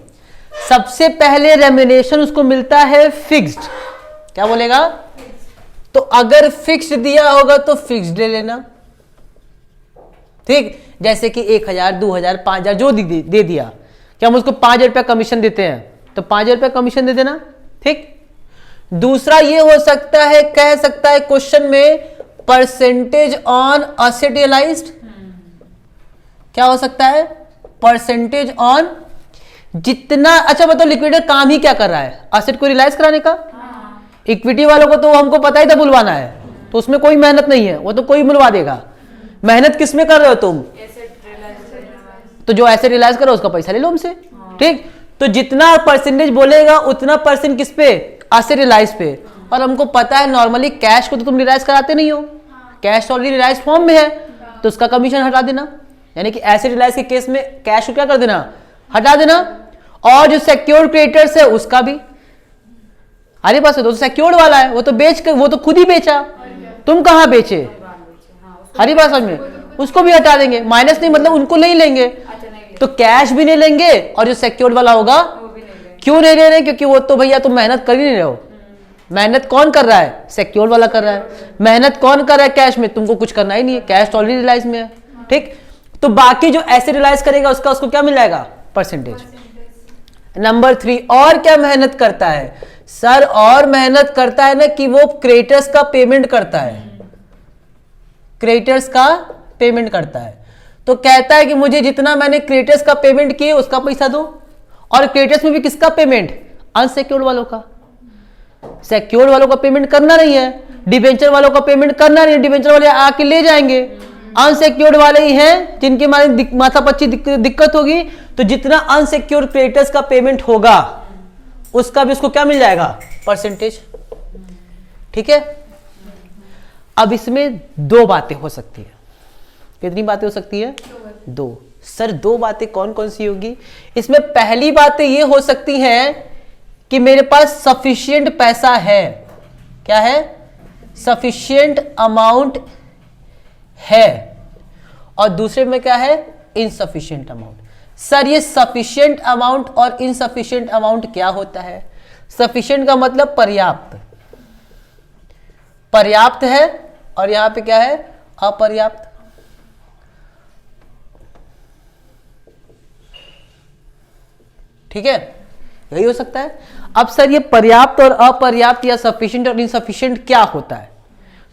सबसे पहले रेम्यूनरेशन उसको मिलता है फिक्स्ड। क्या बोलेगा, तो अगर फिक्स्ड दिया होगा तो फिक्स्ड ले लेना। ठीक, जैसे कि 1000, 2000, 5000 जो दे दिया, क्या हम उसको 5000 रुपया कमीशन देते हैं, तो 5000 रुपया कमीशन दे देना। ठीक। दूसरा ये हो सकता है, कह सकता है क्वेश्चन में, परसेंटेज ऑन असेट रियलाइज्ड। क्या हो सकता है, परसेंटेज ऑन जितना। अच्छा बताओ, लिक्विडेटर काम ही क्या कर रहा है, असेट को रियलाइज कराने का। इक्विटी वालों को तो हमको पता ही था बुलवाना है, तो उसमें कोई मेहनत नहीं है, वो तो कोई बुलवा देगा। मेहनत किस में कर रहे हो तुम, तो जो एसेट रियलाइज करो उसका पैसा ले लो हमसे। ठीक, तो जितना परसेंटेज बोलेगा उतना परसेंट किस पे, एसेट रियलाइज पे। और हमको पता है नॉर्मली कैश को तो तुम रियलाइज कराते नहीं हो, कैश ऑलरेडी रियलाइज फॉर्म में है, तो उसका कमीशन हटा देना। यानी कि एसेट रियलाइज के केस में कैश को क्या कर देना, हटा देना। और जो सिक्योर्ड क्रेडिटर्स है उसका भी, अरे पास तो सिक्योर्ड वाला है, वो तो बेच कर, वो तो खुद ही बेचा, तुम कहां बेचे, हरी बात समझ में, उसको भी हटा देंगे। माइनस नहीं मतलब उनको नहीं लेंगे, तो कैश भी नहीं लेंगे, और जो सिक्योर्ड वाला होगा, क्यों नहीं ले रहे, क्योंकि वो तो भैया तुम मेहनत कर ही नहीं रहे हो। मेहनत कौन कर रहा है, सिक्योर्ड वाला कर रहा है। मेहनत कौन कर रहा है कैश में, तुमको कुछ करना ही नहीं है, कैश ऑलरेडी रियलाइज में है। ठीक, तो बाकी जो ऐसे रियलाइज करेगा उसका उसको क्या मिल जाएगा, परसेंटेज। नंबर 3, और क्या मेहनत करता है सर, और मेहनत करता है ना कि वो क्रेडिटर्स का पेमेंट करता है, क्रेडिटर्स का पेमेंट करता है। तो कहता है कि मुझे जितना मैंने क्रेडिटर्स का पेमेंट किए उसका पैसा दो, और क्रेडिटर्स में भी किसका पेमेंट, अनसिक्योर्ड वालों का। सिक्योर्ड वालों का पेमेंट करना नहीं है, डिबेंचर वालों का पेमेंट करना नहीं है, डिबेंचर वाले आके ले जाएंगे। अनसिक्योर्ड वाले ही हैं जिनके माथा पच्ची दिक्कत होगी, तो जितना अनसिक्योर्ड क्रेडिटर्स का पेमेंट होगा उसका भी उसको क्या मिल जाएगा, परसेंटेज। ठीक है। अब इसमें दो बातें हो सकती है। कितनी बातें हो सकती है? दो। सर दो बातें कौन कौन सी होगी? इसमें पहली बातें ये हो सकती हैं कि मेरे पास सफिशिएंट पैसा है। क्या है? सफिशिएंट अमाउंट है। और दूसरे में क्या है? Insufficient amount. सर ये सफिशिएंट अमाउंट और इनसफिशिएंट अमाउंट क्या होता है? सफिशिएंट का मतलब पर्याप्त, पर्याप्त है, और यहां पे क्या है? अपर्याप्त। ठीक है, यही हो सकता है। अब सर ये पर्याप्त और अपर्याप्त या सफिशिएंट और इनसफिशिएंट क्या होता है?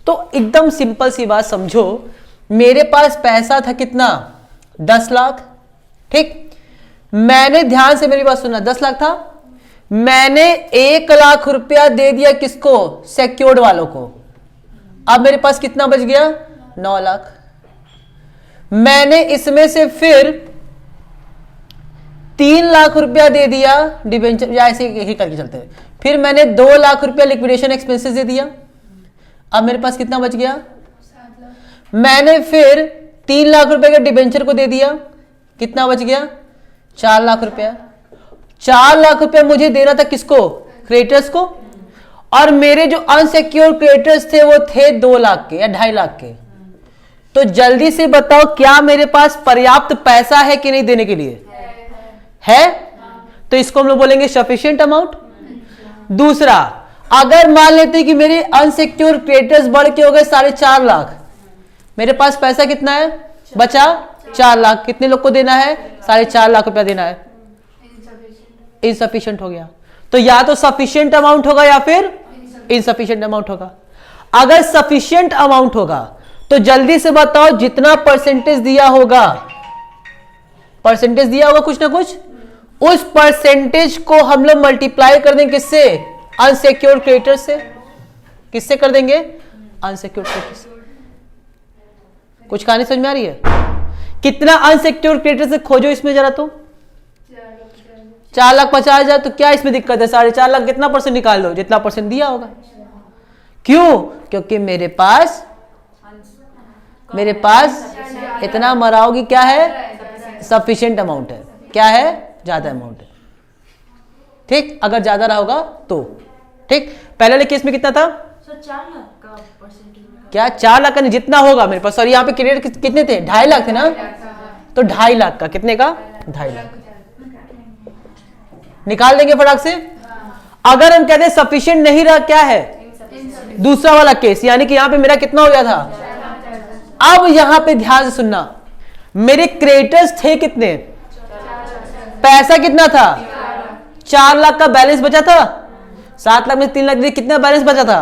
तो एकदम सिंपल सी बात समझो, मेरे पास पैसा था कितना? 10 लाख। ठीक, मैंने ध्यान से मेरी बात सुनना, 10 लाख था, मैंने 1 लाख रुपया दे दिया किसको? सिक्योर्ड वालों को। अब मेरे पास कितना बच गया? 9 लाख। मैंने इसमें से फिर 3 लाख रुपया दे दिया डिबेंचर, या ऐसे ही करके चलते हैं। फिर मैंने 2 लाख रुपया लिक्विडेशन एक्सपेंसेस दे दिया। अब मेरे पास कितना बच गया? 7 लाख। मैंने फिर 3 लाख रुपए के डिबेंचर को दे दिया, कितना बच गया? 4 लाख रुपया। 4 लाख रुपया मुझे देना था किसको? क्रेडिटर्स को। और मेरे जो अनसिक्योर्ड क्रेडिटर्स थे वो थे 2 लाख के या 2.5 लाख के। तो जल्दी से बताओ, क्या मेरे पास पर्याप्त पैसा है कि नहीं देने के लिए? है। तो इसको हम लोग बोलेंगे सफिशिएंट अमाउंट। दूसरा, अगर मान लेते कि मेरे अनसिक्योर्ड क्रेडिटर्स बढ़ के हो गए 4.5 लाख, मेरे पास पैसा कितना है बचा? 4 लाख। कितने लोग को देना है? 4.5 लाख रुपया देना है। इनसफिशिएंट हो गया। तो या तो सफिशिएंट अमाउंट होगा या फिर इनसफिशिएंट अमाउंट होगा। अगर सफिशिएंट अमाउंट होगा तो जल्दी से बताओ, जितना परसेंटेज दिया होगा, परसेंटेज दिया होगा कुछ ना कुछ, उस परसेंटेज को हम लोग मल्टीप्लाई कर देंगे किससे? अनसिक्योर्ड क्रेडिटर से। किससे कर देंगे? अनसिक्योर्ड क्रेडिटर से। कुछ कहानी समझ में आ रही है? कितना अनसिक्योर्ड क्रेडिटर से खोजो इसमें जरा, तो 4,50,000। तो क्या इसमें दिक्कत है? 4.5 लाख कितना परसेंट निकाल दो, जितना परसेंट दिया होगा। क्यों? क्योंकि मेरे पास इतना मराओगी क्या है? सफिशिएंट अमाउंट है। क्या है? ज्यादा अमाउंट है। ठीक, अगर ज्यादा रहा होगा तो। ठीक, पहले वाले केस में कितना था? 4 लाख का परसेंटेज। क्या 4 लाख का नहीं, जितना होगा मेरे पास। सॉरी, यहाँ पे क्रेडिट कितने थे? 2.5 लाख थे ना। तो 2.5 लाख का, कितने का? 2.5 लाख निकाल देंगे फटाक से। अगर हम कहते हैं सफिशिएंट नहीं रहा, क्या है? दूसरा वाला केस, यानी कि यहां पे मेरा कितना हो गया था? अब यहां पे ध्यान से सुनना, मेरे क्रेडिटर्स थे कितने? पैसा कितना था? 4 लाख का बैलेंस बचा था। 7 लाख में 3 लाख दिए, कितना बैलेंस बचा था?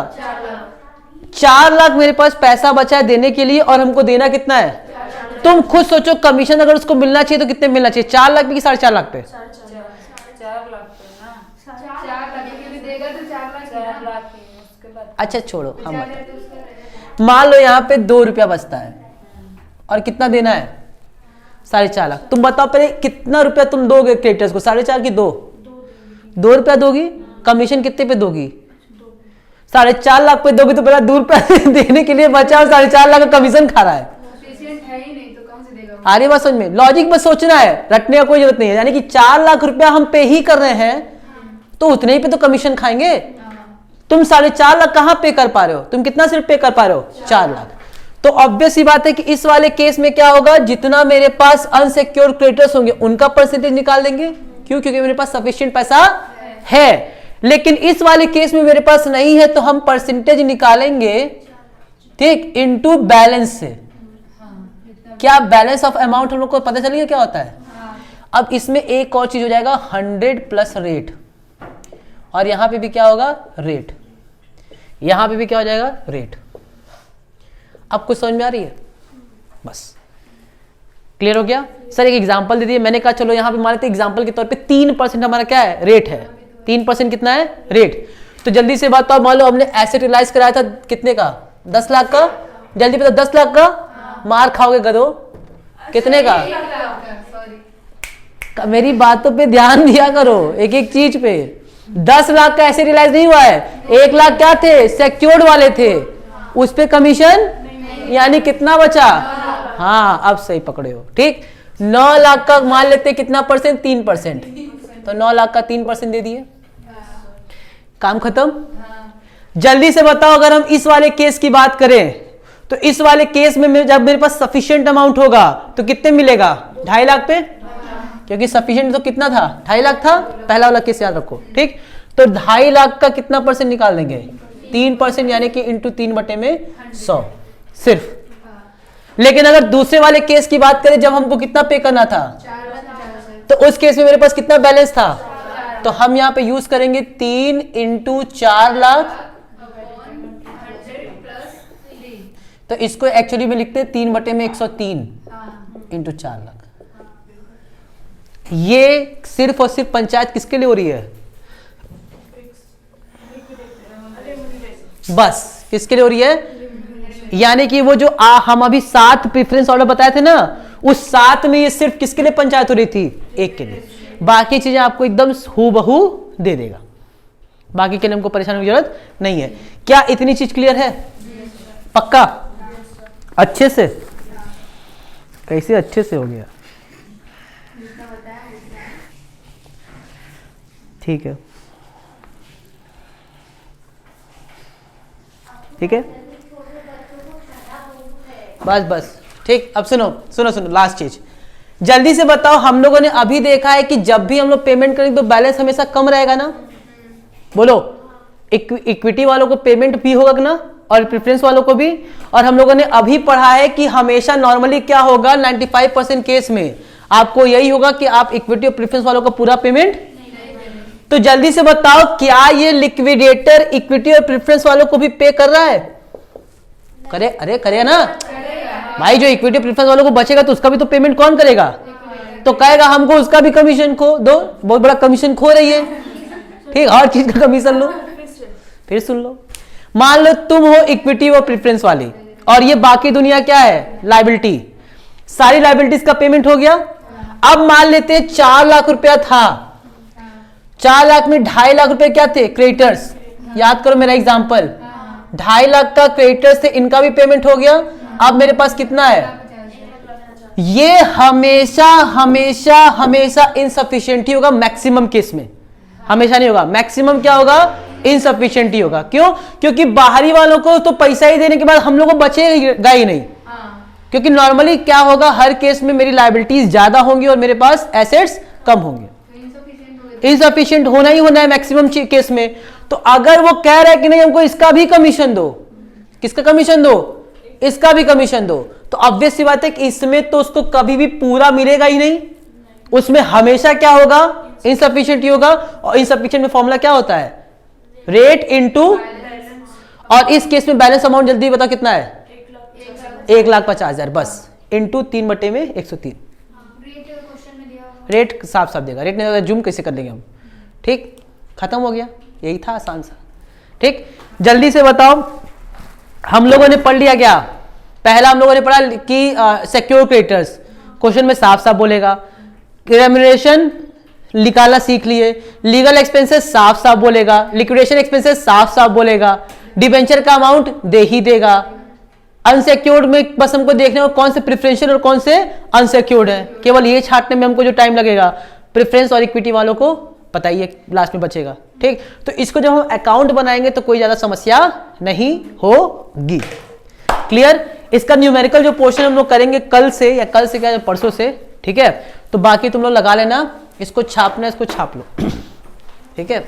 4 लाख मेरे पास पैसा बचा है देने के लिए, और हमको देना कितना है? तुम खुद सोचो, कमीशन अगर उसको मिलना चाहिए तो कितने मिलना चाहिए? 4 लाख पे कि 4.5 लाख पे? 4 लाख पे ना। 4 लाख भी देगा तो 4 लाख। अच्छा छोड़ो, हम बताओ। मान लो यहाँ पे 2 रुपया बचता है और कितना देना है? 4.5 लाख। तुम बताओ पहले कितना रुपया तुम दोगे क्रेडिटर्स को? 4.5 की 2 रुपया दोगी। कमीशन कितने पे दोगी? 4.5 लाख पे दोगी। तो पहले 2 रुपया देने के लिए बचा और 4.5 लाख का कमीशन खा रहा है। है ही नहीं तो कौन से देगा? आ रही बात समझ में? लॉजिक बस सोचना है, रटने का कोई जरूरत नहीं है। यानी कि 4 लाख रुपया हम पे ही कर रहे हैं, तो उतने ही पे तो कमीशन खाएंगे। तुम 4.5 लाख कहां पे कर पा रहे हो? तुम कितना सिर्फ पे कर पा रहे हो? 4 लाख। तो ऑब्वियस ही बात है कि इस वाले केस में क्या होगा? जितना मेरे पास अनसिक्योर्ड क्रेडिटर्स होंगे उनका परसेंटेज निकाल देंगे। क्यों? क्योंकि मेरे पास सफिशिएंट पैसा है। लेकिन इस वाले केस में मेरे पास नहीं है, तो हम परसेंटेज निकालेंगे, ठीक, इनटू बैलेंस से। क्या बैलेंस ऑफ अमाउंट हम लोग को पता चलेगा क्या होता है? अब इसमें एक और चीज हो जाएगा, 100 प्लस रेट। और यहां पे भी क्या होगा? रेट। यहां पे भी क्या हो जाएगा? रेट। अब कुछ समझ में आ रही है? बस क्लियर हो गया? सर एक एग्जांपल दे दिए, मैंने कहा चलो यहां पे मान लेते एग्जांपल के तौर पे 3% हमारा क्या है? रेट है। 3% कितना है रेट। तो जल्दी से बात, तो मान लो हमने एसेट रियलाइज कराया था कितने का, 10 लाख का, जल्दी पता 10 लाख का, मार खाओगे गधो, कितने का, मेरी बातों पे ध्यान दिया करो एक एक चीज पे। 10 लाख का ऐसे रियलाइज नहीं हुआ है, 1 लाख क्या थे, सिक्योर्ड वाले थे, उस पे कमीशन, यानी कितना बचा, हाँ अब सही पकड़े हो, ठीक। 9 लाख का मान लेते कितना परसेंट, 3%, तो 9 लाख का 3% दे दिए, काम खत्म। जल्दी से बताओ, अगर हम इस वाले केस की बात करें तो इस वाले केस में जब मेरे पास सफिशिएंट अमाउंट होगा तो कितने मिलेगा, 2.5 लाख पे, क्योंकि सफिशिएंट तो कितना था, 2.5 लाख था, पहला वाला केस याद रखो, ठीक। तो 2.5 लाख का कितना परसेंट निकाल देंगे, 3%, यानी कि इंटू 3/100 सिर्फ। लेकिन अगर दूसरे वाले केस की बात करें जब हमको कितना पे करना था, तो उस केस में मेरे पास कितना बैलेंस था, तो हम यहां पे यूज करेंगे 3 × 4 लाख, तो इसको एक्चुअली में लिखते हैं 3/103 इंटू 4 लाख। ये सिर्फ और सिर्फ पंचायत किसके लिए हो रही है, बस किसके लिए हो रही है, यानी कि वो जो हम अभी 7 प्रेफरेंस ऑर्डर बताए थे ना, उस 7 में ये सिर्फ किसके लिए पंचायत हो रही थी, एक के लिए, बाकी चीजें आपको एकदम हूबहू दे देगा, बाकी के लिए हमको परेशान होने की जरूरत नहीं है। क्या इतनी चीज क्लियर है, पक्का, अच्छे से, कैसे अच्छे से हो गया, ठीक है, ठीक है, बस बस ठीक। अब सुनो सुनो सुनो, लास्ट चीज, जल्दी से बताओ, हम लोगों ने अभी देखा है कि जब भी हम लोग पेमेंट करेंगे तो बैलेंस हमेशा कम रहेगा ना, बोलो, इक्विटी वालों को पेमेंट भी होगा ना, और प्रेफरेंस वालों को भी। और हम लोगों ने अभी पढ़ा है कि हमेशा नॉर्मली क्या होगा, 95% केस में आपको यही होगा कि आप इक्विटी और प्रेफरेंस वालों को पूरा पेमेंट। तो जल्दी से बताओ, क्या ये लिक्विडेटर इक्विटी और प्रेफरेंस वालों को भी पे कर रहा है, करे, अरे करे ना भाई, जो इक्विटी प्रेफरेंस वालों को बचेगा तो उसका भी तो पेमेंट कौन करेगा, तो कहेगा हमको उसका भी कमीशन खो दो, बहुत बड़ा कमीशन खो रही है, ठीक, हर चीज का कमीशन लो। फिर सुन लो, मान लो तुम हो इक्विटी और प्रेफरेंस वाली, और ये बाकी दुनिया क्या है, लायबिलिटी, सारी लायबिलिटीज का पेमेंट हो गया। अब मान लेते हैं 4 लाख रुपया था, 4 लाख में 2.5 लाख रुपए क्या थे, क्रेडिटर्स, याद करो मेरा एग्जांपल, 2.5 लाख का क्रेडिटर्स थे, इनका भी पेमेंट हो गया। अब मेरे पास कितना है, ये हमेशा हमेशा हमेशा इनसफिशिएंट ही होगा, मैक्सिमम केस में, हमेशा नहीं होगा, मैक्सिमम क्या होगा, इनसफिशिएंट ही होगा। क्यों, क्योंकि बाहरी वालों को तो पैसा ही देने के बाद हम लोग को बचेगा ही नहीं, क्योंकि नॉर्मली क्या होगा, हर केस में मेरी लायबिलिटीज ज्यादा होंगी और मेरे पास एसेट्स कम होंगे, इनसफिशिएंट होना ही होना है मैक्सिमम केस में। तो अगर वो कह रहा है कि नहीं हमको इसका भी कमीशन दो, किसका कमीशन दो, इसका भी कमीशन दो, तो ऑब्वियस सी बात है कि इसमें तो उसको कभी भी पूरा मिलेगा ही नहीं, उसमें हमेशा क्या होगा, इनसफिशिएंट ही होगा। और इनसफिशिएंट में फॉर्मूला क्या होता है, रेट इनटू, और इस केस में बैलेंस अमाउंट जल्दी बता कितना है, 1,50,000 बस, इंटू 3/103। रेट साफ साफ देगा, रेट नहीं जूम कैसे कर लेंगे हम, ठीक, खत्म हो गया, यही था आसान सा, ठीक। जल्दी से बताओ, हम लोगों ने पढ़ लिया क्या, पहला हम लोगों ने पढ़ा कि सिक्योर क्रेडिटर्स, क्वेश्चन में साफ साफ बोलेगा, रेम्यूनरेशन निकालना सीख लिए, लीगल एक्सपेंसेस साफ साफ बोलेगा, लिक्विडेशन एक्सपेंसेस साफ साफ बोलेगा, डिबेंचर का अमाउंट दे ही देगा, अनसिक्योर्ड में बस हमको देखने को कौन से प्रेफरेंशियल और कौन से अनसिक्योर्ड है, केवल ये छांटने में हमको जो टाइम लगेगा, प्रेफरेंस और इक्विटी वालों को पता ही है लास्ट में बचेगा, ठीक। तो इसको जब हम अकाउंट बनाएंगे तो कोई ज्यादा समस्या नहीं होगी, क्लियर। इसका न्यूमेरिकल जो पोर्शन हम लोग करेंगे कल से, या कल से क्या परसों से, ठीक है। तो बाकी तुम लोग लगा लेना, इसको छापना, इसको छाप लो, ठीक है।